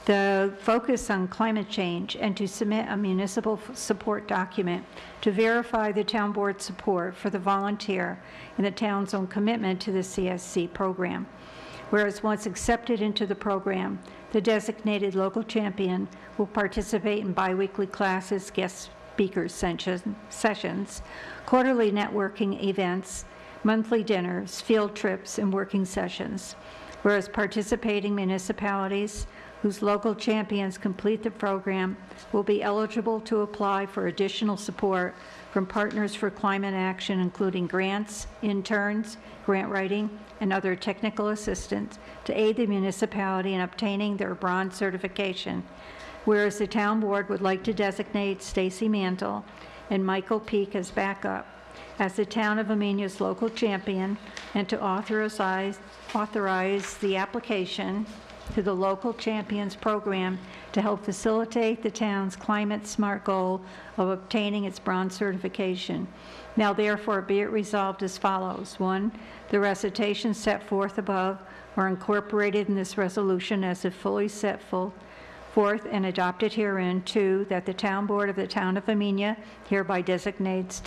the focus on climate change, and to submit a municipal support document to verify the town board's support for the volunteer and the town's own commitment to the CSC program. Whereas once accepted into the program, the designated local champion will participate in biweekly classes, guest speaker sessions, quarterly networking events, monthly dinners, field trips, and working sessions. Whereas participating municipalities whose local champions complete the program will be eligible to apply for additional support from Partners for Climate Action, including grants, interns, grant writing, and other technical assistance to aid the municipality in obtaining their bronze certification. Whereas the town board would like to designate Stacy Mantle and Michael Peak as backup as the town of Amenia's local champion, and to authorize the application to the Local Champions program to help facilitate the town's climate smart goal of obtaining its bronze certification. Now therefore be it resolved as follows. 1, the recitations set forth above are incorporated in this resolution as if fully set forth and adopted herein. 2, that the town board of the town of Amenia hereby designates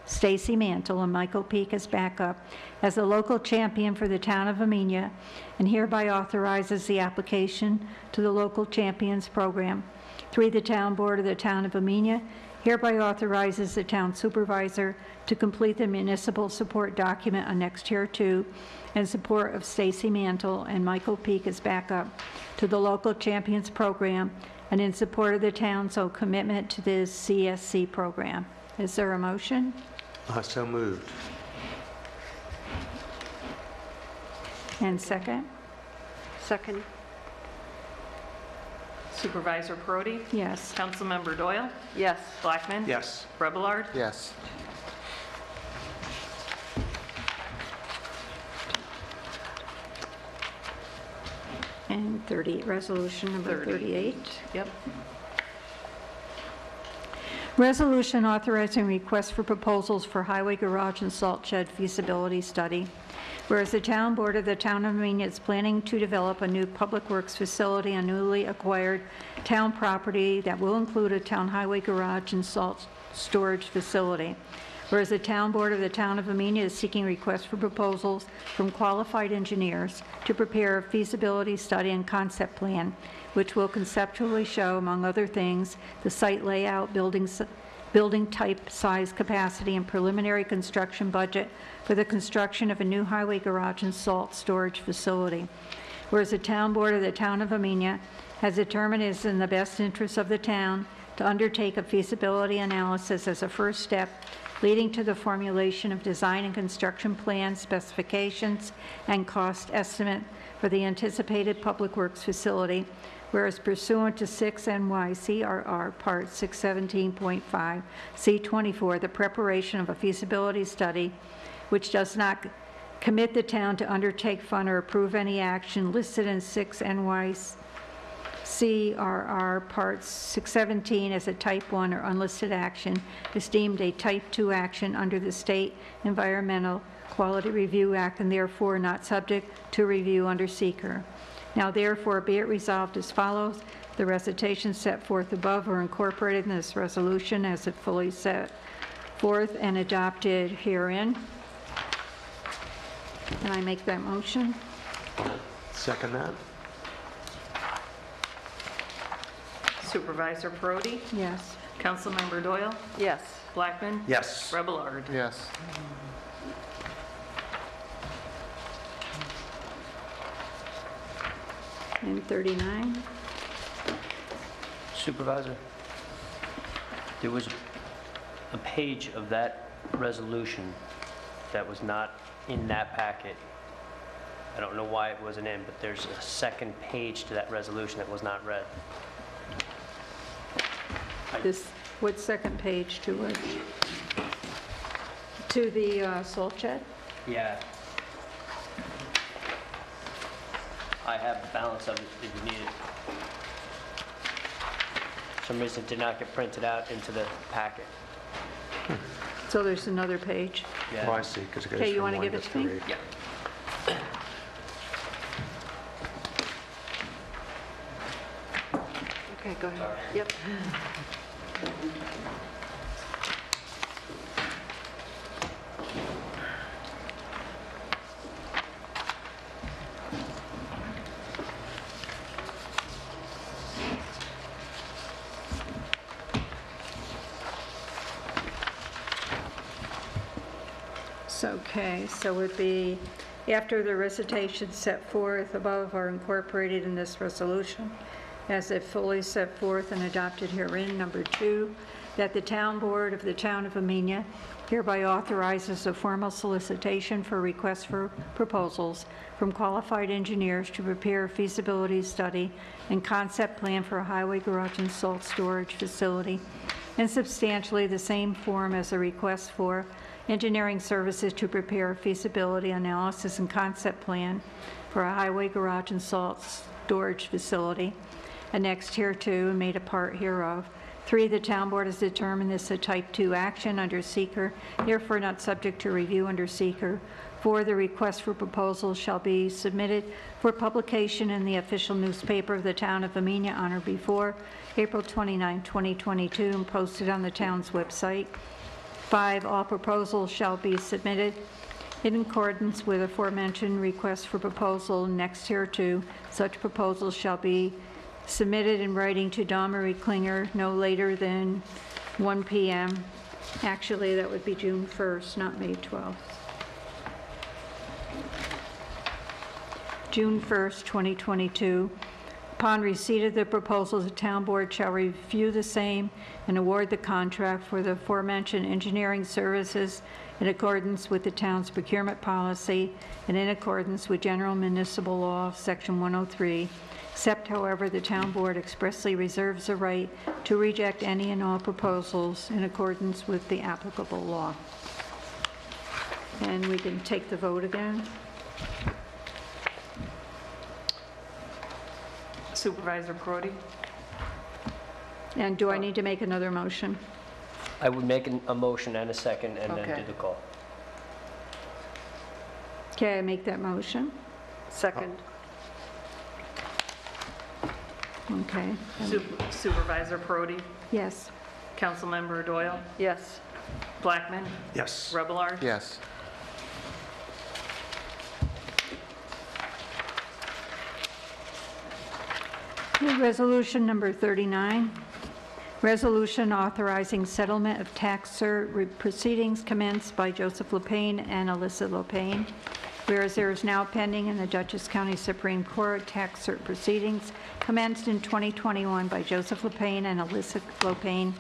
Stacy Mantle and Michael Peak as backup as the local champion for the town of Amenia, and hereby authorizes the application to the Local Champions program. 3, the town board of the town of Amenia hereby authorizes the town supervisor to complete the municipal support document annexed hereto in support of Stacy Mantle and Michael Peak as backup to the Local Champions program and in support of the town's own commitment to the CSC program. Is there a motion? So moved. And second? Second. Supervisor Brody? Yes. Councilmember Doyle? Yes. Blackman? Yes. Rebellard? Yes. And 38, resolution number 38. Yep. Resolution authorizing requests for proposals for highway garage and salt shed feasibility study. Whereas the town board of the town of Amenia is planning to develop a new public works facility on newly acquired town property that will include a town highway garage and salt storage facility. Whereas the town board of the town of Amenia is seeking requests for proposals from qualified engineers to prepare a feasibility study and concept plan, which will conceptually show, among other things, the site layout, building type, size, capacity, and preliminary construction budget for the construction of a new highway garage and salt storage facility. Whereas the town board of the town of Amenia has determined it is in the best interest of the town to undertake a feasibility analysis as a first step, leading to the formulation of design and construction plans, specifications, and cost estimate for the anticipated public works facility, whereas pursuant to 6 NY CRR Part 617.5 C24, the preparation of a feasibility study which does not commit the town to undertake, fund, or approve any action listed in 6 NY CRR Part 617 as a Type 1 or unlisted action is deemed a Type 2 action under the State Environmental Quality Review Act and therefore not subject to review under seeker. Now therefore be it resolved as follows. The recitations set forth above are incorporated in this resolution as it fully set forth and adopted herein. Can I make that motion? Second that? Supervisor Perotti? Yes. Councilmember Doyle? Yes. Blackman? Yes. Rebelard? Yes. And 39? Supervisor, there was a page of that resolution that was not in that packet. I don't know why it wasn't in, but there's a second page to that resolution that was not read. What second page to which? To the salt shed? Yeah. I have the balance of it if you need it. For some reason, it did not get printed out into the packet. So there's another page. Oh, I see, because it goes Okay, you from wanna 1 give to it to me? 3. Yeah. Okay, go ahead. Yep. So it would be, after the recitations set forth above are incorporated in this resolution, as if fully set forth and adopted herein. Number 2, that the town board of the town of Amenia hereby authorizes a formal solicitation for requests for proposals from qualified engineers to prepare a feasibility study and concept plan for a highway garage and salt storage facility in substantially the same form as a request for engineering services to prepare a feasibility analysis and concept plan for a highway garage and salt storage facility annexed hereto and made a part hereof. 3, the town board has determined this a Type 2 action under seeker, therefore not subject to review under seeker. 4, the request for proposals shall be submitted for publication in the official newspaper of the town of Amenia on or before April 29, 2022, and posted on the town's website. 5, all proposals shall be submitted in accordance with aforementioned request for proposal next hereto. Such proposals shall be submitted in writing to Dawn Marie Klinger no later than 1 p.m. Actually, that would be June 1st, not May 12th. June 1st, 2022. Upon receipt of the proposals, the town board shall review the same and award the contract for the aforementioned engineering services in accordance with the town's procurement policy and in accordance with General Municipal Law, Section 103, except, however, the town board expressly reserves the right to reject any and all proposals in accordance with the applicable law. And we can take the vote again. Supervisor Perotti? And do I need to make another motion? I would make a motion and a second and then Okay. do the call. Okay, I make that motion. Second. Okay. Supervisor Perotti? Yes. Councilmember Doyle? Yes. Blackman? Yes. Rebelard? Yes. Resolution number 39, resolution authorizing settlement of tax cert proceedings commenced by Joseph Lepane and Alyssa Lepane. Whereas there is now pending in the Dutchess County Supreme Court tax cert proceedings commenced in 2021 by Joseph Lepane and Alyssa Lepane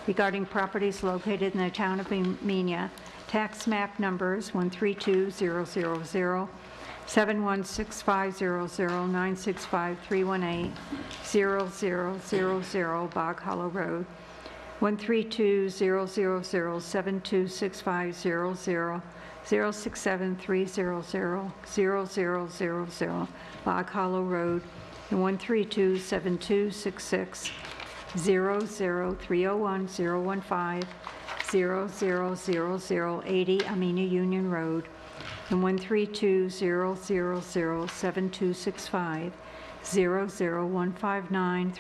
regarding properties located in the town of Amenia, tax map numbers 132000, 71650096531800000 Bog Hollow Road. 13200726500 067300000 Bog Hollow Road, and 1327266 00301 00080 Amenia Union Road, and 132007265 00159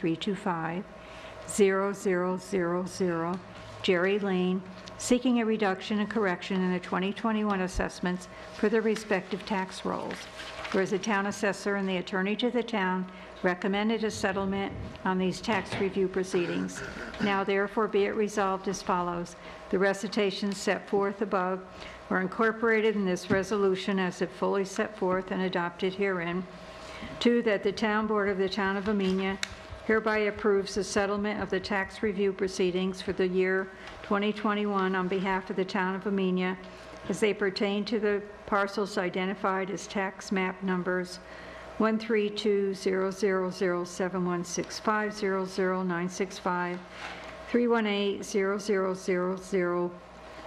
0000 Jerry Lane, seeking a reduction and correction in the 2021 assessments for the respective tax rolls. Whereas the town assessor and the attorney to the town recommended a settlement on these tax review proceedings. Now therefore be it resolved as follows. The recitations set forth above are incorporated in this resolution as if fully set forth and adopted herein. 2, that the town board of the town of Amenia hereby approves the settlement of the tax review proceedings for the year 2021 on behalf of the town of Amenia as they pertain to the parcels identified as tax map numbers 132000716500965 3180000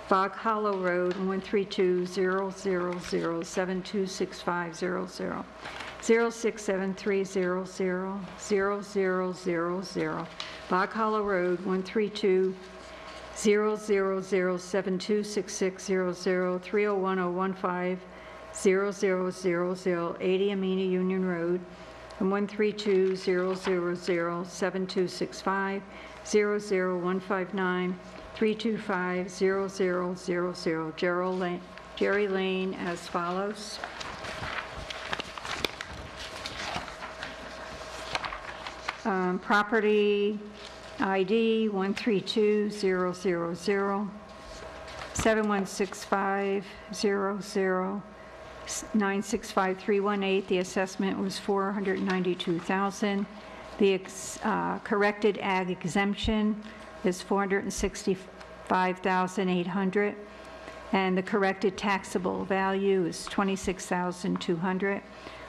Bog Hollow Road, and 1320007265000 067300000 Bog Hollow Road, 1320007266000 301015 00080 Amenia Union Road, and 13200072650 00159 325 0000 Jerry Lane as follows. Property ID 132000 71650 965318. The assessment was $492,000. The corrected ag exemption is $465,800, and the corrected taxable value is $26,200.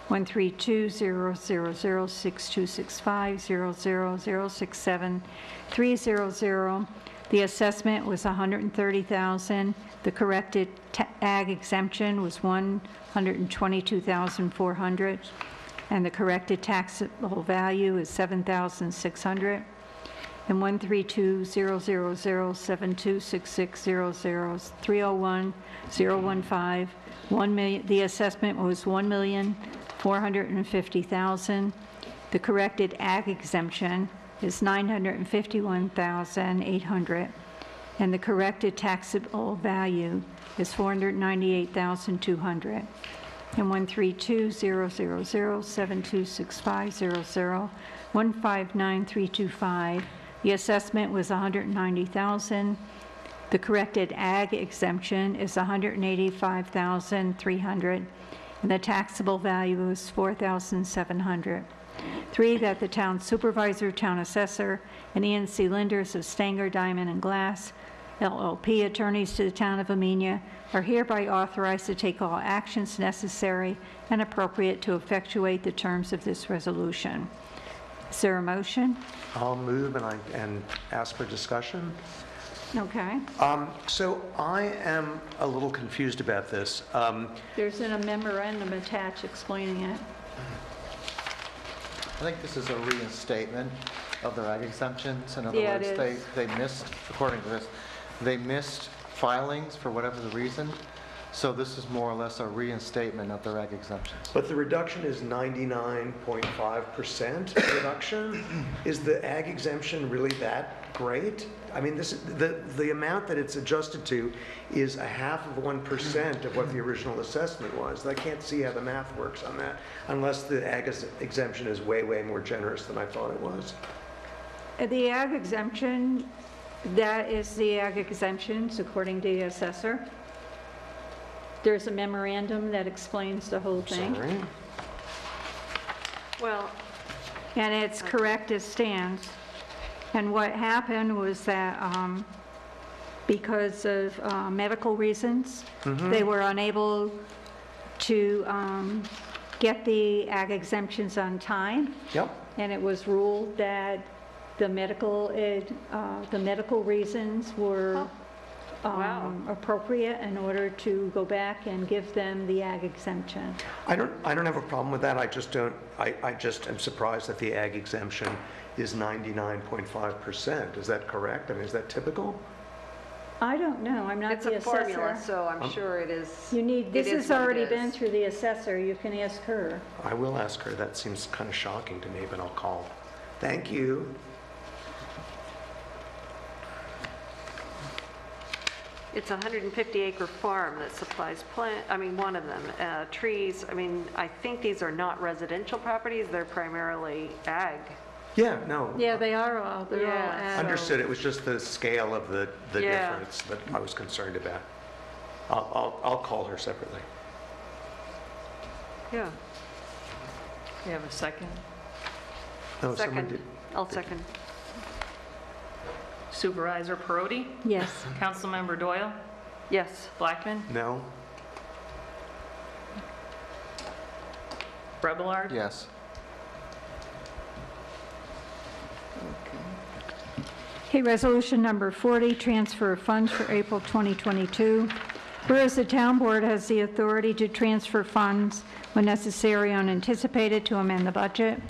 132006265 00067 The assessment was $130,000. The corrected ag exemption was $122,400, and the corrected taxable value is $7,600. And 13200072660 301015 1 million. The assessment was $1,450,000. The corrected ag exemption is $951,800, and the corrected taxable value is $498,200. And 13200072650 159325. The assessment was $190,000. The corrected ag exemption is $185,300, and the taxable value is $4,700. 3, that the town supervisor, town assessor, and E&C lenders of Stanger, Diamond, and Glass, LLP, attorneys to the town of Amenia, are hereby authorized to take all actions necessary and appropriate to effectuate the terms of this resolution. Is there a motion? I'll move and ask for discussion. Okay. So I am a little confused about this. There's a memorandum attached explaining it. I think this is a reinstatement of their ag exemptions. In other Yeah, words, it is. they missed, according to this, they missed filings for whatever the reason. So this is more or less a reinstatement of their ag exemptions. But the reduction is 99.5% reduction. Is the ag exemption really that great? I mean, the amount that it's adjusted to is 0.5% of what the original assessment was. I can't see how the math works on that, unless the ag exemption is way, way more generous than I thought it was. The ag exemption, that is the ag exemptions according to the assessor. There's a memorandum that explains the whole thing. Sorry. Well, and it's correct as stands. And what happened was that because of medical reasons, they were unable to get the ag exemptions on time, Yep. and it was ruled that the medical reasons were appropriate in order to go back and give them the ag exemption. I don't have a problem with that. I just don't, I just am surprised that the ag exemption is 99.5%. Is that correct? I mean, is that typical? I don't know, I'm not It's the a formula, assessor. so I'm sure it is. You need, it this is has what it already is. been through the assessor, you can ask her. I will ask her. That seems kind of shocking to me, but I'll call. Thank you. It's a 150-acre farm that supplies one of them, trees. I mean, I think these are not residential properties, they're primarily ag. Yeah, no. Yeah, they are all, they're all Yeah. ag. Understood. It was just the scale of the Yeah. difference that I was concerned about. I'll call her separately. Yeah. We have a second. No, someone Second, did. I'll second. Supervisor Perotti? Yes. Councilmember Doyle? Yes. Blackman? No? Rebelard? Yes. Okay, resolution number 40, transfer of funds for April 2022. Whereas the town board has the authority to transfer funds when necessary or unanticipated to amend the budget.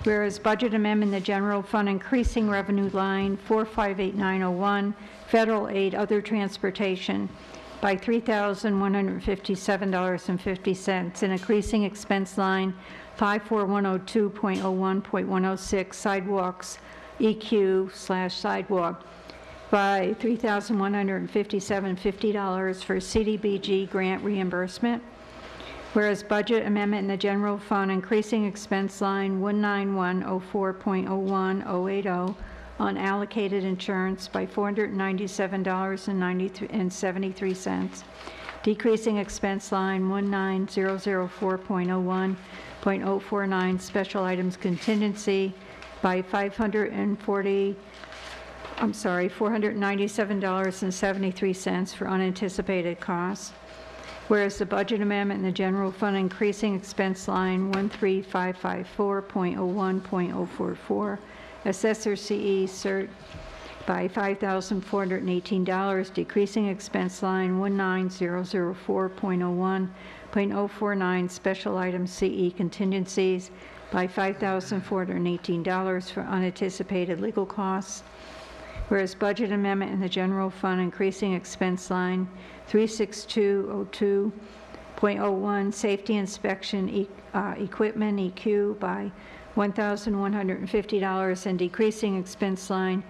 Whereas budget amendment in the general fund increasing revenue line 458901, federal aid, other transportation by $3,157.50, and increasing expense line 54102.01.106, sidewalks, EQ/sidewalk by $3,157.50 for CDBG grant reimbursement. Whereas budget amendment in the general fund increasing expense line 19104.01080 unallocated insurance by $497.73, decreasing expense line 19004.01.049 special items contingency by $497.73 for unanticipated costs. Whereas the budget amendment in the general fund increasing expense line 13554.01.044, assessor CE cert by $5,418, decreasing expense line 19004.01.049, special items CE contingencies by $5,418 for unanticipated legal costs. Whereas budget amendment in the general fund increasing expense line 36202.01, safety inspection equipment EQ by $1,150, and decreasing expense line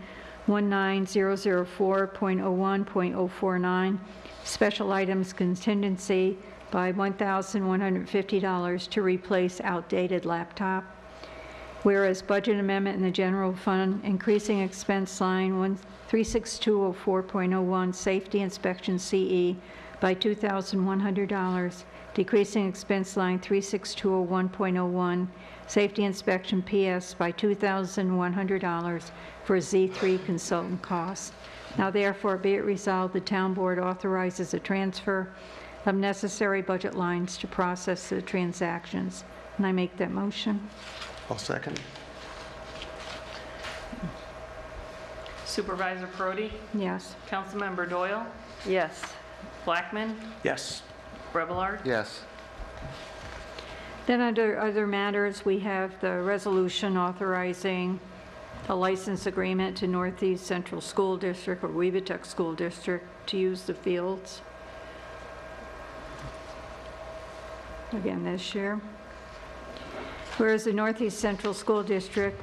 19004.01.049, special items contingency by $1,150 to replace outdated laptop. Whereas budget amendment in the general fund increasing expense line 36204.01, safety inspection CE by $2,100, decreasing expense line 36201.01, safety inspection PS by $2,100 for Z3 consultant costs. Now therefore be it resolved, the town board authorizes a transfer of necessary budget lines to process the transactions. And I make that motion. I'll second. Supervisor Perotti? Yes. Councilmember Doyle? Yes. Blackman? Yes. Rebelard? Yes. Then under other matters, we have the resolution authorizing a license agreement to Northeast Central School District or Weebutuck School District to use the fields. Again, this year. Whereas the Northeast Central School District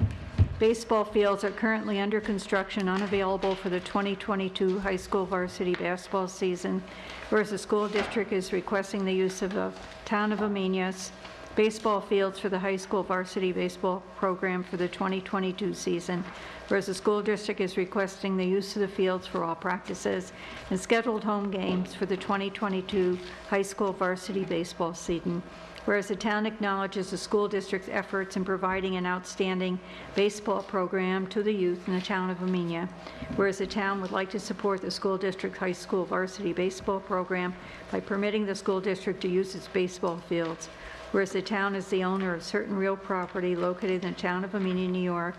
baseball fields are currently under construction, unavailable for the 2022 high school varsity basketball season, whereas the school district is requesting the use of the town of Amenia's baseball fields for the high school varsity baseball program for the 2022 season, whereas the school district is requesting the use of the fields for all practices and scheduled home games for the 2022 high school varsity baseball season, Whereas the town acknowledges the school district's efforts in providing an outstanding baseball program to the youth in the town of Amenia. Whereas the town would like to support the school district high school varsity baseball program by permitting the school district to use its baseball fields. Whereas the town is the owner of certain real property located in the town of Amenia, New York,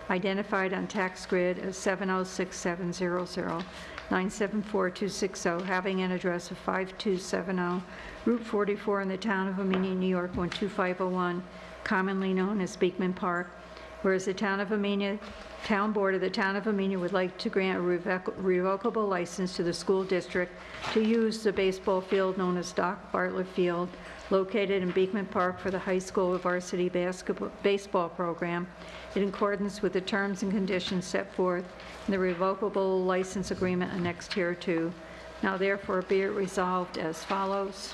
identified on tax grid as 706700974 974-260, having an address of 5270 Route 44 in the town of Amenia, New York, 12501, commonly known as Beekman Park. Whereas the town of Amenia, Town Board of the Town of Amenia would like to grant a revocable license to the school district to use the baseball field known as Doc Bartlett Field, located in Beekman Park for the high school varsity baseball program, in accordance with the terms and conditions set forth in the revocable license agreement annexed hereto. Now therefore be it resolved as follows.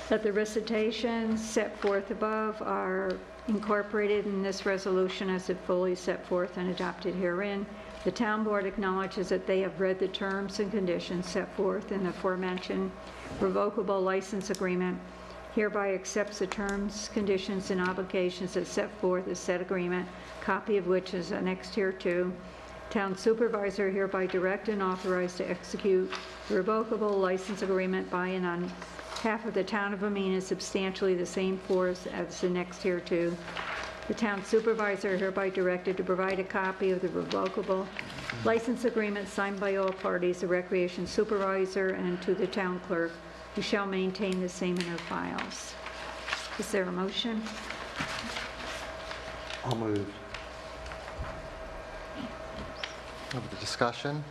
That the recitations set forth above are incorporated in this resolution as it fully set forth and adopted herein. The town board acknowledges that they have read the terms and conditions set forth in the aforementioned revocable license agreement, hereby accepts the terms, conditions, and obligations as set forth as said agreement, copy of which is annexed hereto. Town supervisor hereby direct and authorized to execute the revocable license agreement by and on behalf of the town of Amenia substantially the same force as annexed hereto. The town supervisor hereby directed to provide a copy of the revocable license agreement signed by all parties, the recreation supervisor, and to the town clerk, who shall maintain the same in her files. Is there a motion? I'll move. Over the discussion.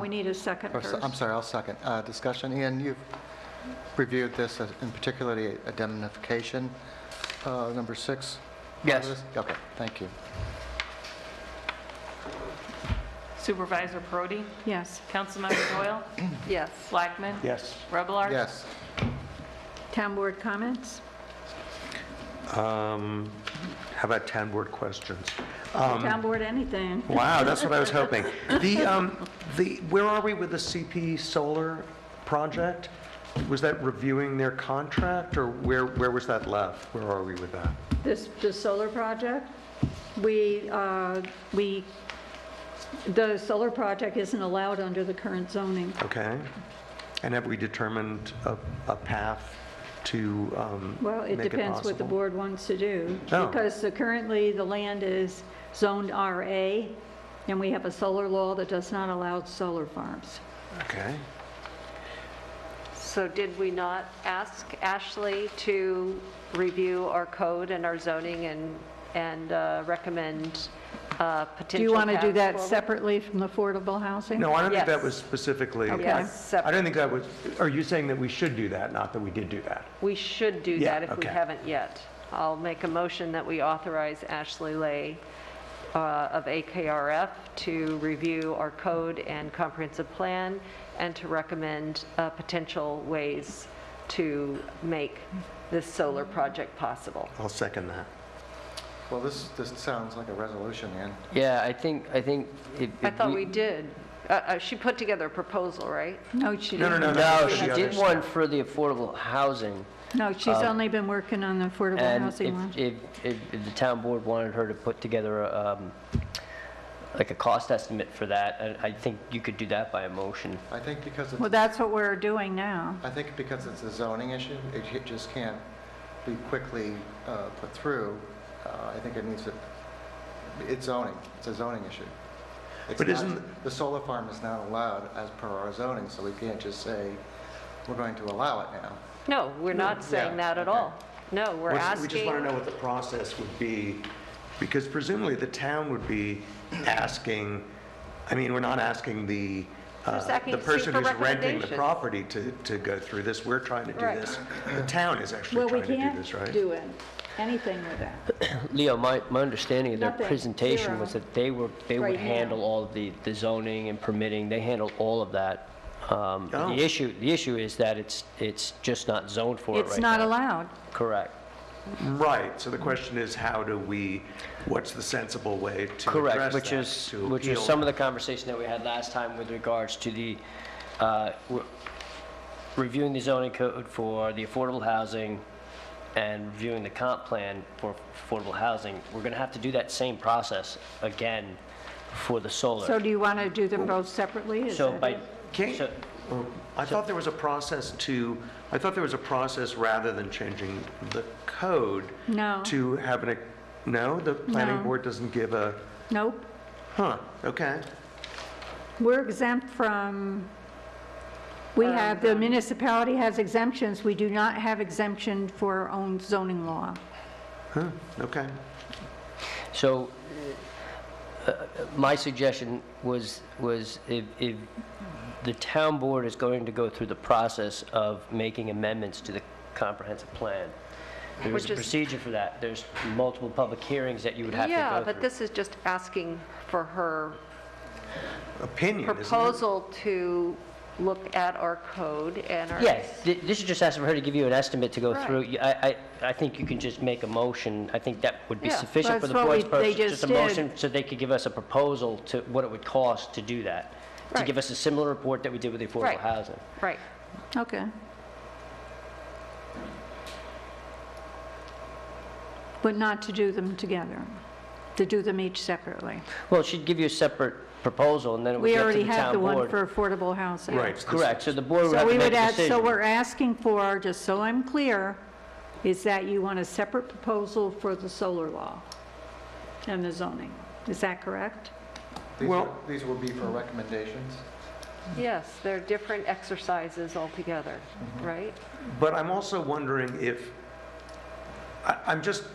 We need a second first. I'm sorry, I'll second. Discussion. Ian, you've reviewed this, in particularly indemnification, number 6? Yes. Okay, thank you. Supervisor Prodi? Yes. Councilmember Doyle? Yes. Blackman? Yes. Rebelard? Yes. Town board comments? How about town board questions? Town board anything. Wow, that's what I was hoping. Where are we with the CP Solar project? Was that reviewing their contract, or where was that left? Where are we with that? The solar project, the solar project isn't allowed under the current zoning. Okay. And have we determined a path to Well, it make it depends what the possible? board wants to do. Oh. Because currently the land is zoned RA, and we have a solar law that does not allow solar farms. Okay. So did we not ask Ashley to review our code and our zoning and recommend potential Do you want to do paths that forward? separately from the affordable housing? No, I don't think that Yes. was specifically. Okay. Yes, I don't think that was, are you saying that we should do that, not that we did do that? we should do Yeah, that if we okay. haven't yet. I'll make a motion that we authorize Ashley Lay of AKRF to review our code and comprehensive plan and to recommend potential ways to make this solar project possible. I'll second that. Well, this sounds like a resolution, Ian. Yeah, I think I thought we did. She put together a proposal, right? No, she No, didn't. No, the she other did one for the affordable housing. No, she's only been working on the affordable And housing one. if the town board wanted her to put together like a cost estimate for that, I think you could do that by a motion. I think because Well, it's, that's what we're doing now. I think because it's a zoning issue, it just can't be quickly put through. I think it needs to, it's zoning, it's a zoning issue. It's But not- isn't- the solar farm is not allowed as per our zoning, so we can't just say, we're going to allow it now. No, we're not saying Yeah, that at okay. all. No, we're We just want to asking, know what the process would be, because presumably the town would be asking, I mean, we're not asking the Just asking the to see person for who's renting the recommendations. property to go through this. We're trying to do Right. this. The town is actually Well, we trying to do can't this, right? do anything with that. Leo, my understanding of their Nothing, presentation was zero. that they would Right now. handle all of the zoning and permitting, they handle all of that. Oh. The issue is that it's just not zoned for it right now. It's not allowed. Correct. Right, so the question is, what's the sensible way to Correct, address which that, is to appeal some of that? the conversation that we had last time with regards to the, reviewing the zoning code for the affordable housing and reviewing the comp plan for affordable housing, we're going to have to do that same process again for the solar. So do you want to do them both separately? Is So that by, it? Can't, I thought there was a process I thought there was a process rather than changing the code. No. To have no, the planning No. board doesn't give a, Nope. okay. We're exempt from, we have, the municipality has exemptions. We do not have exemption for our own zoning law. Okay. so my suggestion was if the town board is going to go through the process of making amendments to the comprehensive plan, there's Which a is- procedure for that. There's multiple public hearings that you would have to go through. Yeah, but this is just asking for her Opinion, isn't it? proposal to look at our code and our... Yeah, this is just asking for her to give you an estimate to go Right. through. I think you can just make a motion. I think that would be Yeah. sufficient for That's the what board's they purpose. just Just a did. motion so they could give us a proposal to what it would cost to do that. To Right. give us a similar report that we did with the affordable Right. housing. Right. Okay. But not to do them together, to do them each separately. Well, she'd give you a separate proposal and then it would We get to already the have the town one board. for affordable housing. Right. Correct, so the board would So have we to make would a add, so decision. we're asking for, just so I'm clear, is that you want a separate proposal for the solar law and the zoning. Is that correct? These will be for recommendations. Yes, they're different exercises altogether, right? But I'm also wondering if, I'm just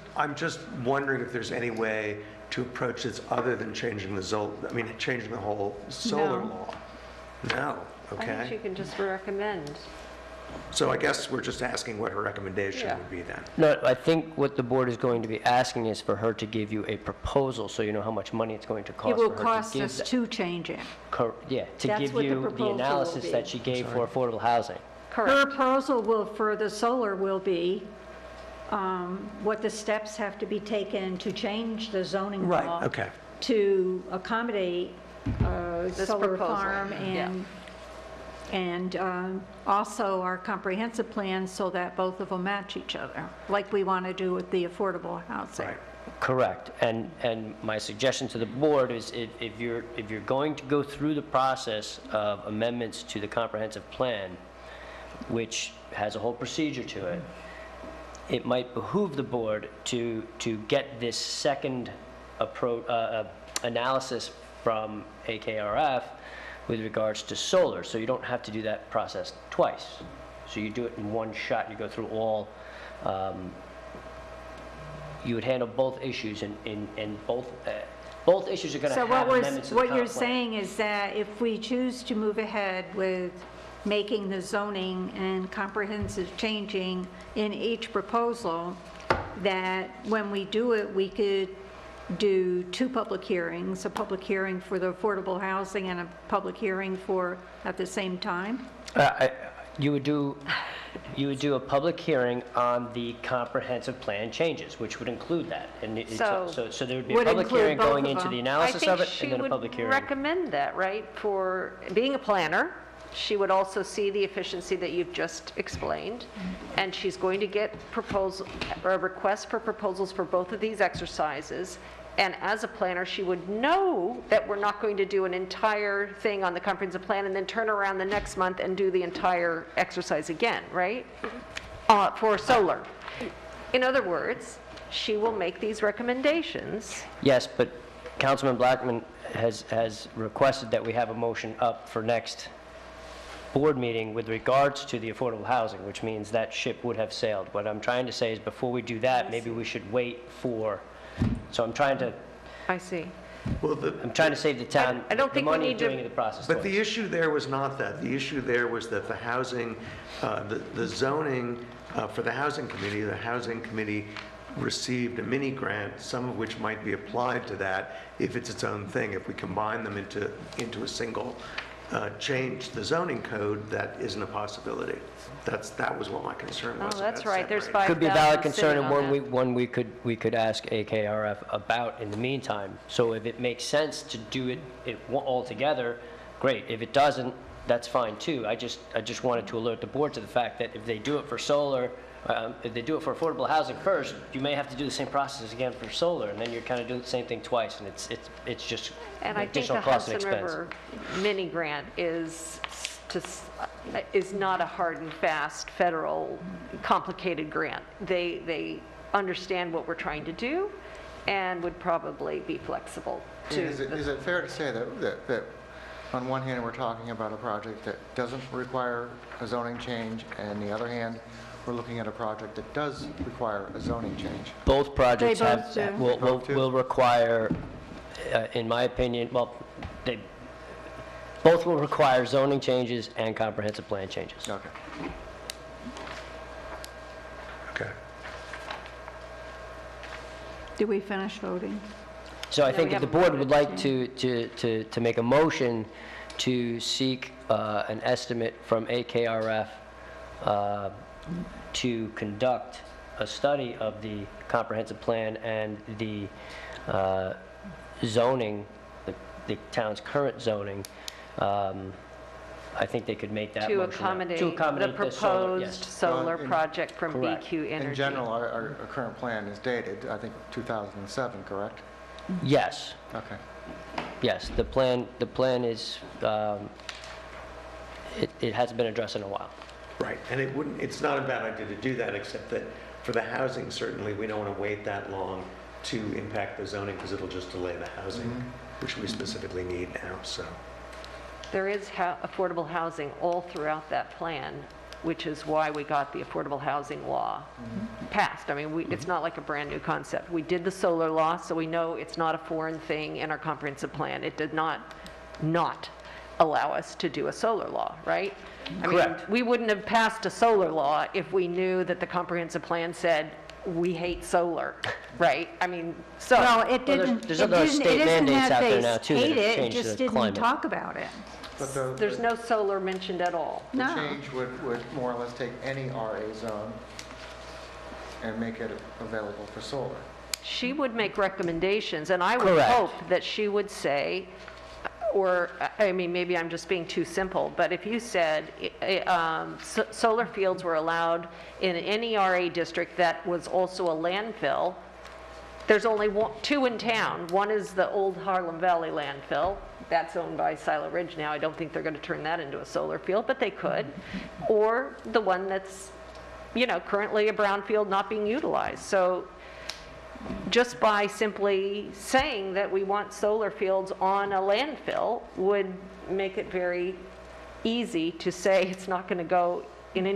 wondering if there's any way to approach this other than changing changing the whole solar No. law. No, I think okay. you can just recommend. So I guess we're just asking what her recommendation Yeah. would be then. No, I think what the board is going to be asking is for her to give you a proposal so you know how much money it's going to cost It for her will to cost give us that. to change it. Yeah, to That's give what the you proposal the will analysis be. that she gave for affordable housing. Her Correct. proposal will, for the solar will be what the steps have to be taken to change the zoning law. Okay. To accommodate This solar proposal, farm yeah. and also our comprehensive plan so that both of them match each other, like we want to do with the affordable housing. Right. Correct, and my suggestion to the board is if you're going to go through the process of amendments to the comprehensive plan, which has a whole procedure to it, it might behoove the board to get this second analysis from AKRF with regards to solar, so you don't have to do that process twice. So you do it in one shot, you go through all, you would handle both issues and both issues are going to So have amendments to the what you're comp plan. saying is that if we choose to move ahead with making the zoning and comprehensive changing in each proposal, that when we do it, we could do two public hearings, a public hearing for the affordable housing and a public hearing for, at the same time? You would do a public hearing on the comprehensive plan changes, which would include that. And So- so there would be a Would public include hearing both going of into them. the I analysis think of it, she and then a would public hearing. recommend that, right? For being a planner, she would also see the efficiency that you've just explained, and she's going to get a request for proposals for both of these exercises. And as a planner, she would know that we're not going to do an entire thing on the comprehensive plan and then turn around the next month and do the entire exercise again, right? For solar. In other words, she will make these recommendations. Yes, but Councilman Blackman has requested that we have a motion up for next board meeting with regards to the affordable housing, which means that ship would have sailed. What I'm trying to say is before we do that, maybe we should wait for, so I'm trying to I see. Well, save the town I don't the think we money need of to- doing the process. but twice. the issue there was not that. The issue there was that the housing, the zoning for the housing committee received a mini grant, some of which might be applied to that if it's its own thing. If we combine them into a single change the zoning code, that isn't a possibility. That was what my concern was. Oh, that's about right, there's separating. 5,000 Could be a valid concern, sitting and on that. one we could ask AKRF about in the meantime. So if it makes sense to do it all together, great. If it doesn't, that's fine too. I just wanted to alert the board to the fact that if they do it for solar, if they do it for affordable housing first, you may have to do the same process again for solar, and then you're kind of doing the same thing twice, and it's just And I think the additional cost and Hudson expense. River mini grant is not a hard and fast federal complicated grant. They understand what we're trying to do and would probably be flexible to. Is it fair to say that on one hand, we're talking about a project that doesn't require a zoning change, and on the other hand, we're looking at a project that does require a zoning change? Both projects They both do. will Both do? will require, in my opinion, well, they both will require zoning changes and comprehensive plan changes. Okay. Okay. Did we finish voting? So I No, think we if the haven't board would voted. like to make a motion to seek an estimate from AKRF to conduct a study of the comprehensive plan and the zoning, the town's current zoning, I think they could make that To motion. accommodate the the solar, yes. proposed solar Well, in- project from Correct. BQ Energy. In general, our current plan is dated, I think, 2007, correct? Yes, Okay. yes, the plan is, it hasn't been addressed in a while. Right, and it's not a bad idea to do that, except that for the housing, certainly, we don't want to wait that long to impact the zoning, because it'll just delay the housing, which we specifically need now, so. There is affordable housing all throughout that plan, which is why we got the affordable housing law passed. I mean, it's not like a brand-new concept. We did the solar law, so we know it's not a foreign thing in our comprehensive plan. It did not allow us to do a solar law, right? I mean, Correct. we wouldn't have passed a solar law if we knew that the comprehensive plan said, we hate solar, right? I mean, so. Well, it Well, didn't, there's it other didn't, state it isn't mandates that out there they now, too, that hate have it, it changed just the didn't climate. talk about it. But There's no solar mentioned at all. The No. change would more or less take any RA zone and make it available for solar. She would make recommendations, and I would Correct. hope that she would say, or, I mean, maybe I'm just being too simple, but if you said solar fields were allowed in any RA district that was also a landfill, there's only two in town. One is the old Harlem Valley landfill. That's owned by Silo Ridge now. I don't think they're going to turn that into a solar field, but they could. Or the one that's, currently a brownfield not being utilized. So just by simply saying that we want solar fields on a landfill would make it very easy to say it's not going to go in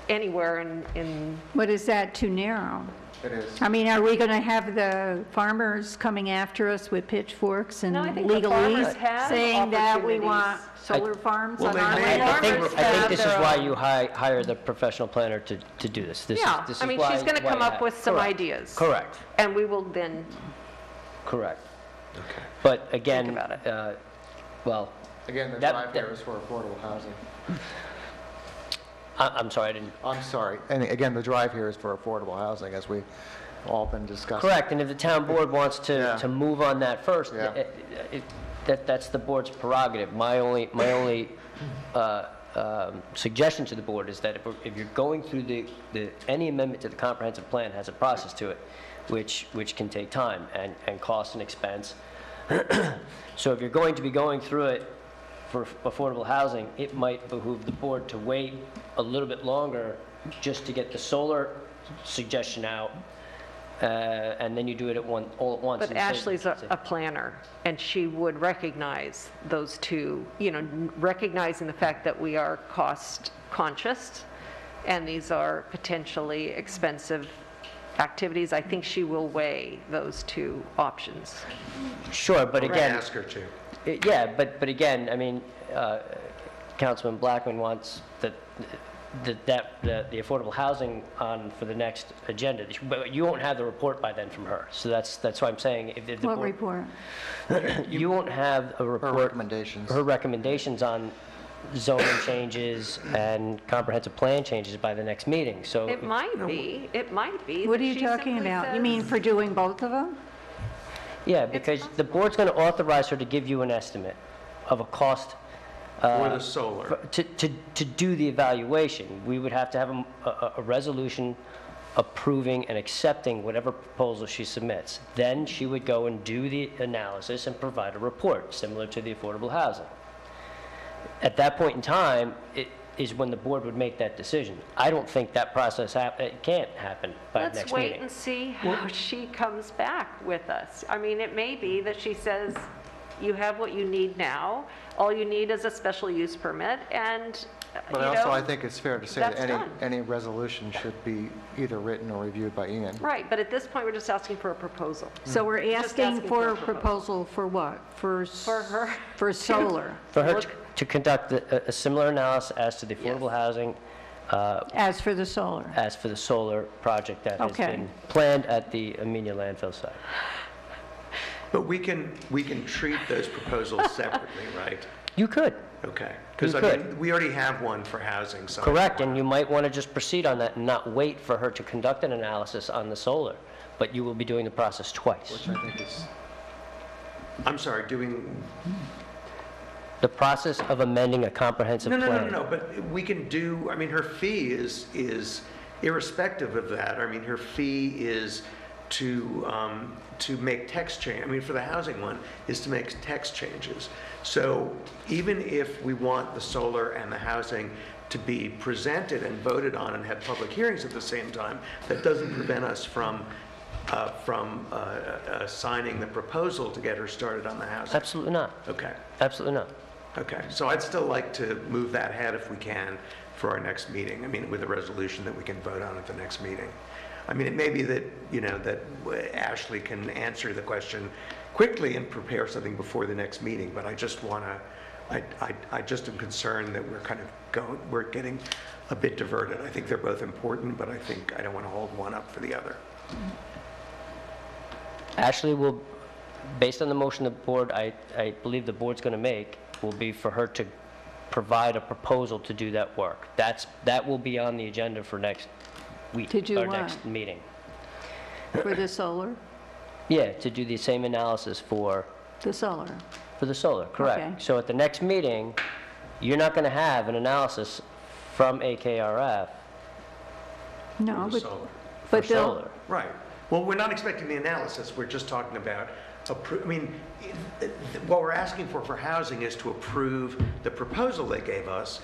anywhere in. What is that, too narrow? It is. I mean, are we going to have the farmers coming after us with pitchforks and No, I think the legalese farmers have saying that we want opportunities. solar farms Well, on they our may. land? I think Farmers this have is their why own- you hire the professional planner to do this. This Yeah, is I mean, why- she's going to why come you up have- with some Correct. ideas. Correct, And we will then correct. Okay. But again, about it. well, Again, the That- drive that- here is for affordable housing. I'm sorry, I didn't. I'm sorry. And again, the drive here is for affordable housing, as we've all been discussing. Correct, and if the town board wants Yeah. to move on that first, Yeah. that's the board's prerogative. My only suggestion to the board is that if you're going through any amendment to the comprehensive plan has a process to it, which can take time and cost and expense. So if you're going to be going through it for affordable housing, it might behoove the board to wait a little bit longer just to get the solar suggestion out, and then you do it all at once. But and say- Ashley's a planner, and she would recognize those two, recognizing the fact that we are cost conscious, and these are potentially expensive activities. I think she will weigh those two options. Sure, but We're gonna again, ask her to. yeah, but again, I mean, Councilman Blackman wants the affordable housing on for the next agenda, but you won't have the report by then from her. So that's why I'm saying if the What board, report? you won't have a report. recommendations. Her recommendations on zoning changes and comprehensive plan changes by the next meeting. So It might be. What are that you she talking simply about? You says- mean for doing both of them? yeah, because the board's going to authorize her to give you an estimate of a cost For the solar. To do the evaluation, we would have to have a resolution approving and accepting whatever proposal she submits. Then she would go and do the analysis and provide a report, similar to the affordable housing. At that point in time, it is when the board would make that decision. I don't think that process, it can't happen by the next Let's meeting. wait and see how she comes back with us. I mean, it may be that she says, you have what you need now, all you need is a special use permit, and, But also, I think it's fair to say that that's done. any resolution should be either written or reviewed by Ian. Right, but at this point, we're just asking for a proposal. So we're Just asking asking for for a a proposal for what? For her For solar, For her to conduct a similar analysis as to the affordable housing, as for the solar. as for the solar project that has Okay. been planned at the Amenia landfill site. But we can treat those proposals separately, right? You could, Okay. Because, You I mean, could. we already have one for housing, so. correct, and you might want to just proceed on that and not wait for her to conduct an analysis on the solar, but you will be doing the process twice. Which I think is, I'm sorry, doing, The process of amending a comprehensive no, plan. but we can do, I mean, her fee is irrespective of that. I mean, her fee is to make text change, I mean, for the housing one, is to make text changes. So even if we want the solar and the housing to be presented and voted on and have public hearings at the same time, that doesn't prevent us from signing the proposal to get her started on the housing. Absolutely not, Okay, absolutely not. okay. So I'd still like to move that ahead if we can for our next meeting. I mean, with a resolution that we can vote on at the next meeting. I mean, it may be that, that Ashley can answer the question quickly and prepare something before the next meeting, but I just want to, I just am concerned that we're getting a bit diverted. I think they're both important, but I don't want to hold one up for the other. Ashley will, based on the motion the board, I believe the board's going to make, will be for her to provide a proposal to do that work. That will be on the agenda for next week, To do or what? next meeting. For the solar? Yeah, to do the same analysis for The solar. the solar, Okay. correct. So at the next meeting, you're not going to have an analysis from AKRF No, For the but, solar. for but they'll, solar. Right. Well, we're not expecting the analysis. We're just talking about, I mean, what we're asking for housing is to approve the proposal they gave us.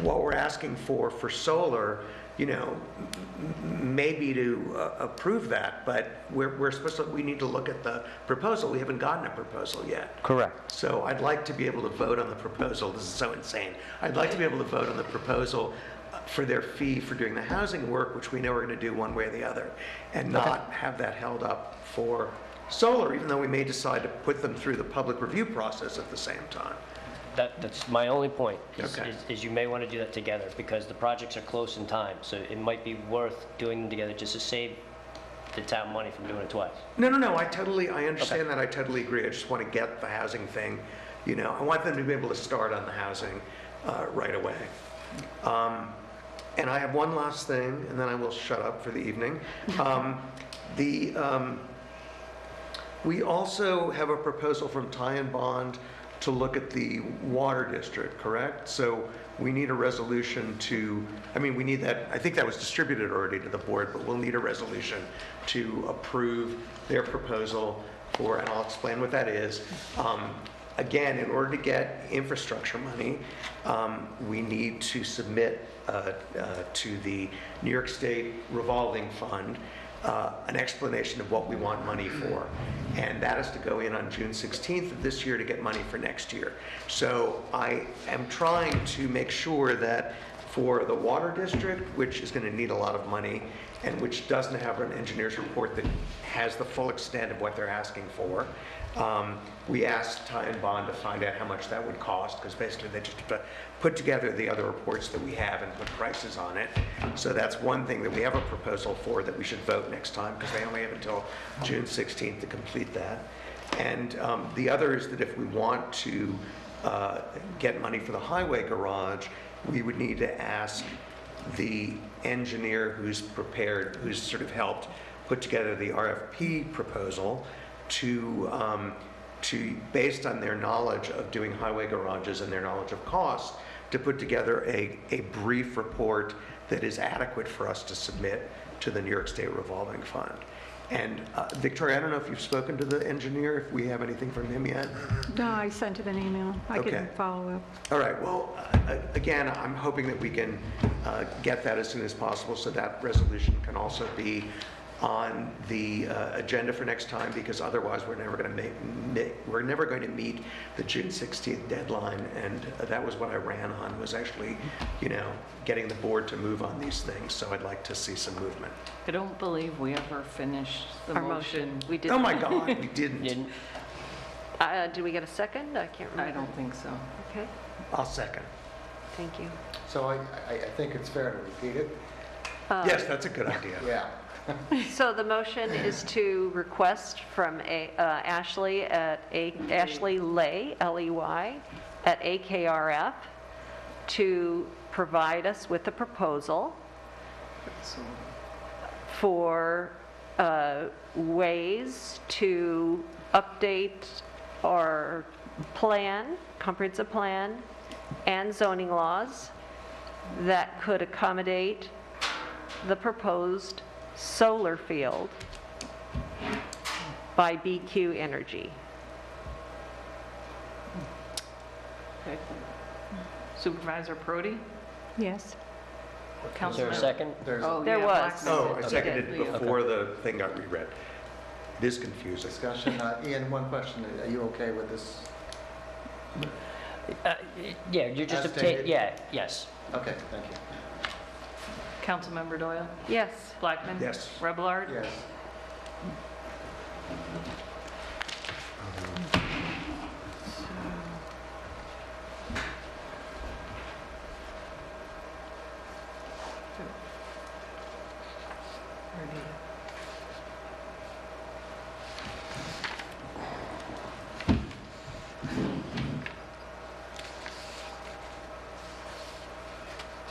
What we're asking for solar, maybe to approve that, but we need to look at the proposal. We haven't gotten a proposal yet. Correct. So I'd like to be able to vote on the proposal. This is so insane. I'd like to be able to vote on the proposal for their fee for doing the housing work, which we know we're going to do one way or the other, and not have that held up for solar, even though we may decide to put them through the public review process at the same time. That's my only point, Okay. is you may want to do that together, because the projects are close in time, so it might be worth doing them together just to save the town money from doing it twice. No, I understand that. I totally agree. I just want to get the housing thing, I want them to be able to start on the housing right away. And I have one last thing, and then I will shut up for the evening. We also have a proposal from Ty and Bond to look at the water district, correct? So we need a resolution we need that, I think that was distributed already to the board, but we'll need a resolution to approve their proposal and I'll explain what that is. Again, in order to get infrastructure money, we need to submit to the New York State revolving fund an explanation of what we want money for. And that is to go in on June 16th of this year to get money for next year. So I am trying to make sure that for the water district, which is going to need a lot of money and which doesn't have an engineer's report that has the full extent of what they're asking for, we asked Ty and Bond to find out how much that would cost, because basically they just put together the other reports that we have and put prices on it. So that's one thing that we have a proposal for that we should vote next time, because they only have until June 16th to complete that. And the other is that if we want to get money for the highway garage, we would need to ask the engineer who's sort of helped put together the RFP proposal to based on their knowledge of doing highway garages and their knowledge of cost, to put together a brief report that is adequate for us to submit to the New York State Revolving Fund. And Victoria, I don't know if you've spoken to the engineer, if we have anything from him yet? No, I sent him an email. I Okay. can follow up. All right, well, again, I'm hoping that we can get that as soon as possible, so that resolution can also be on the agenda for next time, because otherwise we're never going to meet the June 16th deadline. And that was what I ran on, was actually, getting the board to move on these things. So I'd like to see some movement. I don't believe we ever finished the Our motion. motion, we did. Oh my God, we didn't. Didn't? Did we get a second? I can't I remember. don't think so. Okay, I'll second. thank you. So I think it's fair to repeat it. Yes, that's a good idea. Yeah. So the motion is to request from Ashley Ashley Lay, L-E-Y, at AKRF, to provide us with a proposal for ways to update our plan, comprehensive plan, and zoning laws that could accommodate the proposed solar field by BQ Energy. Okay. Supervisor Prodi? Yes. Is there a second? There's Oh, There yeah, was. Blackman. Oh, I seconded Okay. before the thing got reread. It is confusing. discussion. Ian, one question. Are you okay with this? Yeah, you're just, As stated. yeah, yes. Okay, thank you. Councilmember Doyle? Yes. Blackman? Yes. Rebelard? Yes.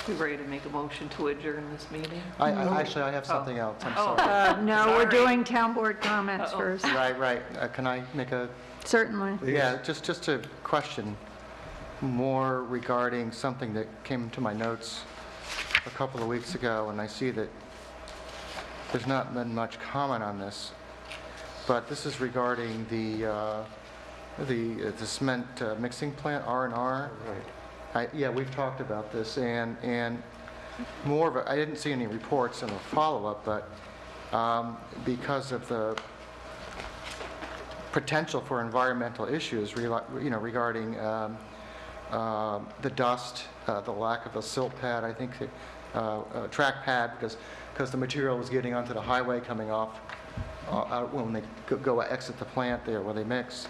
We ready to make a motion to adjourn this meeting? Actually, I have something else. I'm Oh. sorry. No, we're Sorry. doing town board comments Uh-oh. first. Right. Can I make a, Certainly. yeah, just a question more regarding something that came to my notes a couple of weeks ago, and I see that there's not been much comment on this, but this is regarding the cement mixing plant, R&R. Right. Yeah, we've talked about this, and more of a, I didn't see any reports in the follow-up, but because of the potential for environmental issues, regarding the dust, the lack of a silt pad, I think, track pad, because the material was getting onto the highway coming off when they go exit the plant there where they mix.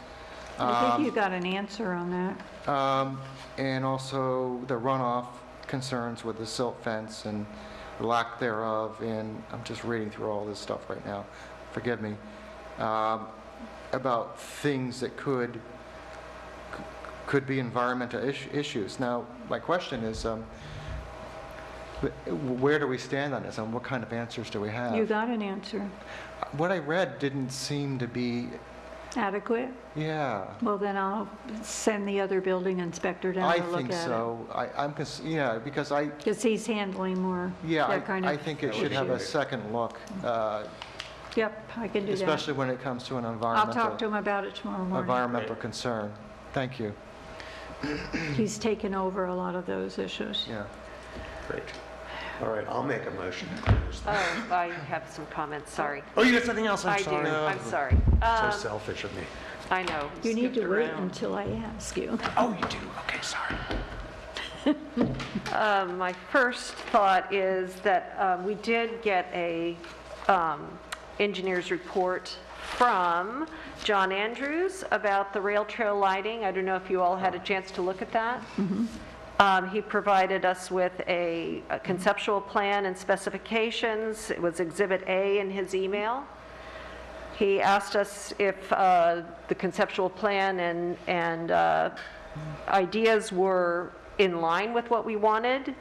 I think you got an answer on that. And also the runoff concerns with the silt fence and lack thereof, and I'm just reading through all this stuff right now, forgive me, about things that could be environmental issues. Now, my question is, where do we stand on this, and what kind of answers do we have? You got an answer. What I read didn't seem to be, Adequate? yeah. Well, then I'll send the other building inspector down I to look think at it. so. Yeah, because Because he's handling more that kind I of think it should have a second look, Yep, I can do that. especially when it comes to an I'll talk to environmental, him about it tomorrow morning. environmental concern. Thank you. He's taken over a lot of those issues. Yeah. Great. All right, I'll make a motion to close. Oh, I have some comments, sorry. Oh, you got something else? I I'm do, sorry. I'm sorry. So selfish of me. I know. You need to skipped wait around. until I ask you. Oh, you do? Okay, sorry. My first thought is that we did get a engineer's report from John Andrews about the rail trail lighting. I don't know if you all had a chance to look at that. He provided us with a conceptual plan and specifications. It was Exhibit A in his email. He asked us if the conceptual plan and ideas were in line with what we wanted.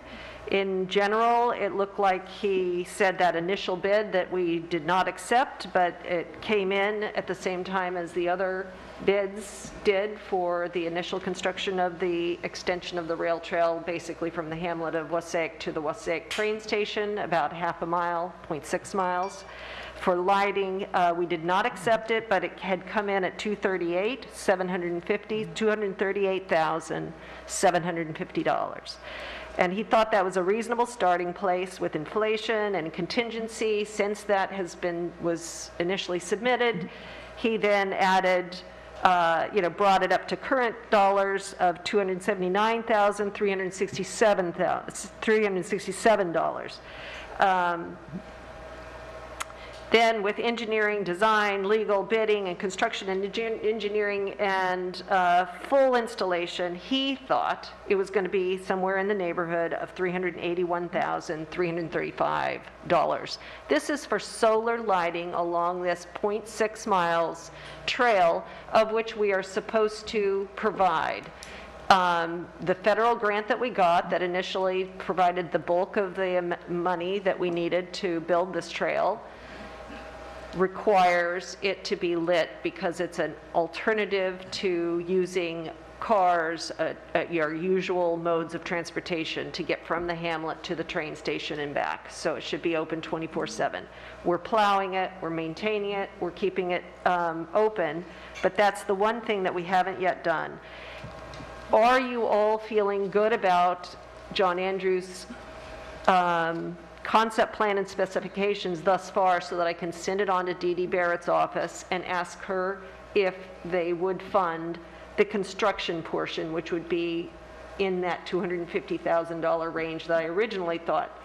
In general, it looked like he said that initial bid that we did not accept, but it came in at the same time as the other bids did for the initial construction of the extension of the rail trail, basically from the hamlet of Wassaic to the Wassaic train station, about half a mile, 0.6 miles. For lighting, we did not accept it, but it had come in at $238,750. And he thought that was a reasonable starting place with inflation and contingency. Since that was initially submitted, he then added, brought it up to current dollars of $279,367. Then with engineering, design, legal, bidding, and construction and engineering and full installation, he thought it was going to be somewhere in the neighborhood of $381,335. This is for solar lighting along this 0.6 miles trail, of which we are supposed to provide. The federal grant that we got that initially provided the bulk of the money that we needed to build this trail requires it to be lit because it's an alternative to using cars, your usual modes of transportation to get from the hamlet to the train station and back. So it should be open 24/7. We're plowing it, we're maintaining it, we're keeping it open, but that's the one thing that we haven't yet done. Are you all feeling good about John Andrews' concept plan and specifications thus far so that I can send it on to Dee Dee Barrett's office and ask her if they would fund the construction portion, which would be in that $250,000 range that I originally thought,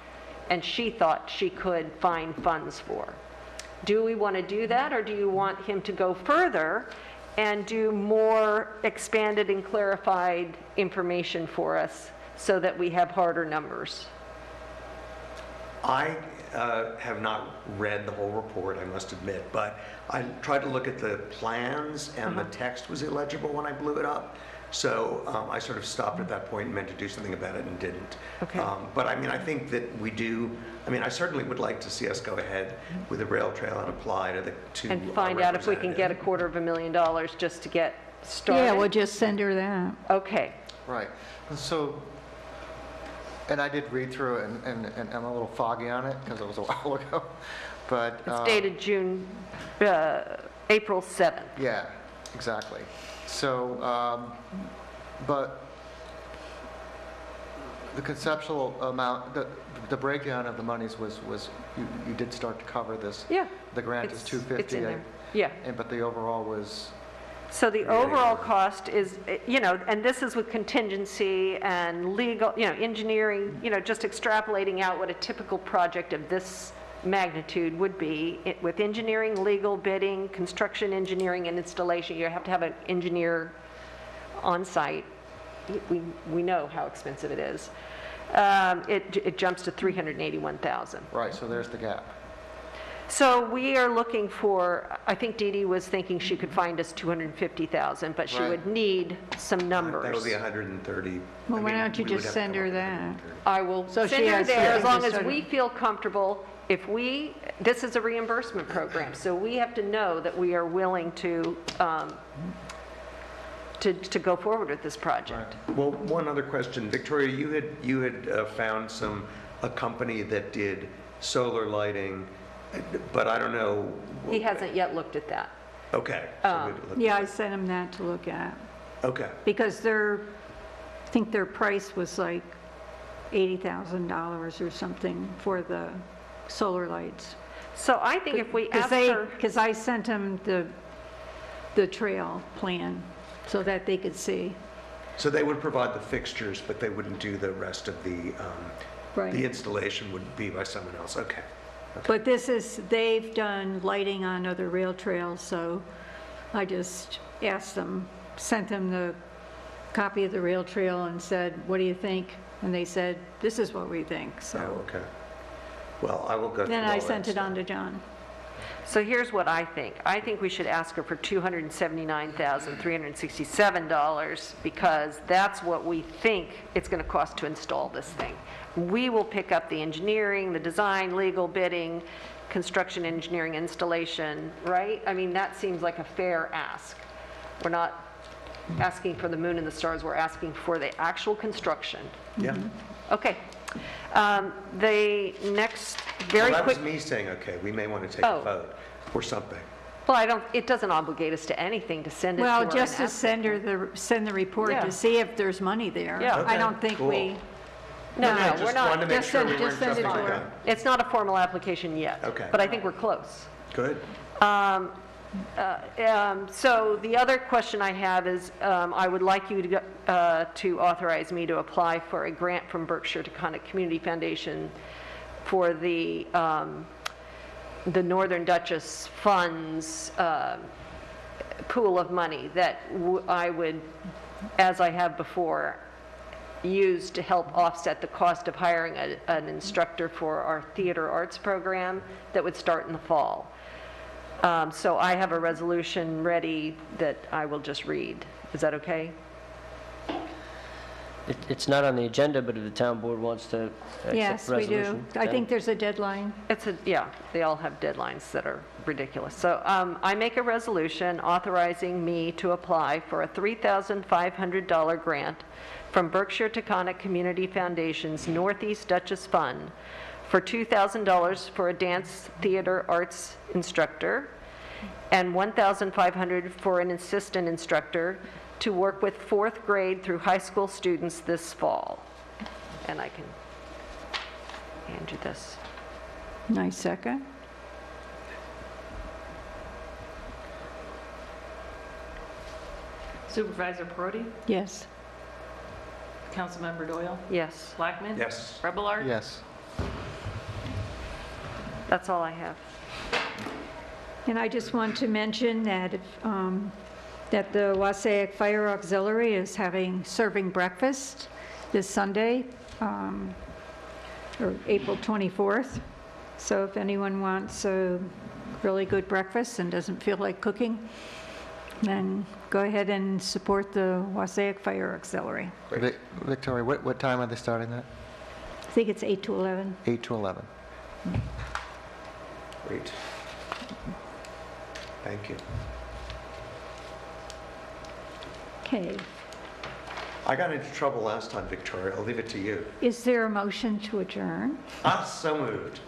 and she thought she could find funds for. Do we want to do that, or do you want him to go further and do more expanded and clarified information for us so that we have harder numbers? I have not read the whole report, I must admit, but I tried to look at the plans, and the text was illegible when I blew it up. So I sort of stopped at that point and meant to do something about it and didn't. Okay. But I mean, I think that we do, I mean, I certainly would like to see us go ahead with the rail trail and apply to the two. And find out if we can get $250,000 just to get started? Yeah, we'll just send her that. Okay. Right. So, and I did read through it, and I'm a little foggy on it because it was a while ago, but. It's dated April 7th. Yeah, exactly. So, but the conceptual amount, the breakdown of the monies was you did start to cover this. Yeah. The grant is 250. It's in there. Yeah. But the overall was. So the overall cost is, and this is with contingency and legal, engineering, just extrapolating out what a typical project of this magnitude would be with engineering, legal, bidding, construction, engineering, and installation. You have to have an engineer on site. We know how expensive it is. It jumps to $381,000. Right, so there's the gap. So we are looking for, I think Dee Dee was thinking she could find us $250,000, but she Right. would need some numbers. That would be 130. Well, I why mean, don't you we would just have to send come her up with that? 130. I will So send she her has there as something long to as sort of- we feel comfortable. This is a reimbursement program, so we have to know that we are willing to go forward with this project. Well, one other question. Victoria, you had found a company that did solar lighting, but I don't know. He hasn't yet looked at that. Okay. So we'd look Yeah, at I sent him that to look at, it. Okay. because I think their price was like $80,000 or something for the solar lights. So I think if we ask her, Because I sent them the trail plan so that they could see. So they would provide the fixtures, but they wouldn't do the rest of the Right. installation would be by someone else. Okay. But they've done lighting on other rail trails, so I just asked them, sent them the copy of the rail trail and said, what do you think? And they said, this is what we think, Oh, so. okay. Well, I will go through Then all I that sent it stuff. on to John. so here's what I think. I think we should ask her for $279,367 because that's what we think it's going to cost to install this thing. We will pick up the engineering, the design, legal, bidding, construction, engineering, installation, right? I mean, that seems like a fair ask. We're not asking for the moon and the stars, we're asking for the actual construction. Yeah. Okay. The next, very Well, that was quick, me saying, okay, we may want to take Oh. a vote or something. well, it doesn't obligate us to anything to send it to her. Well, and just to ask send her. her send the report Yeah. to see if there's money there. Yeah. I Okay, don't think cool. we, No, I no, we're just wanted not, to make just sure send- we weren't just send it jumping to the her. gun. it's not a formal application yet. Okay. But I think we're close. Good. So the other question I have is, I would like you to authorize me to apply for a grant from Berkshire Taconic Community Foundation for the Northern Duchess Funds pool of money that I would, as I have before, use to help offset the cost of hiring an instructor for our theater arts program that would start in the fall. So I have a resolution ready that I will just read. Is that okay? It's not on the agenda, but if the town board wants to accept yes, the we do. resolution. I think there's a deadline. Yeah, they all have deadlines that are ridiculous. So I make a resolution authorizing me to apply for a $3,500 grant from Berkshire Taconic Community Foundation's Northeast Duchess Fund for $2,000 for a dance theater arts instructor and $1,500 for an assistant instructor to work with 4th grade through high school students this fall. And I can hand you this. Nice second. Supervisor Perotti? Yes. Councilmember Doyle? Yes, Blackman? Yes. Rebelard? Yes. that's all I have. And I just want to mention that that the Wassaic Fire Auxiliary is serving breakfast this Sunday, or April 24th. So if anyone wants a really good breakfast and doesn't feel like cooking, then go ahead and support the Wassaic Fire Auxiliary. Victoria, what time are they starting that? I think it's 8 to 11. 8 to 11. Great. Thank you. Okay. I got into trouble last time, Victoria. I'll leave it to you. Is there a motion to adjourn? So moved.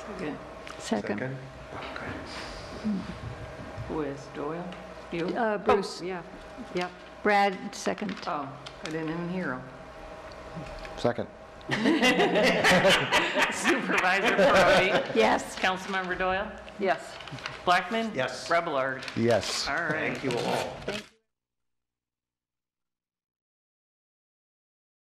Second. Second. Okay. Who is Doyle? You? Bruce, Yeah, yep. Brad, second. Oh, I didn't even hear him. Second. Supervisor Perotti? Yes. Councilmember Doyle? Yes. Blackman? Yes. Rebelard? Yes. All right. Thank you all. Thank you.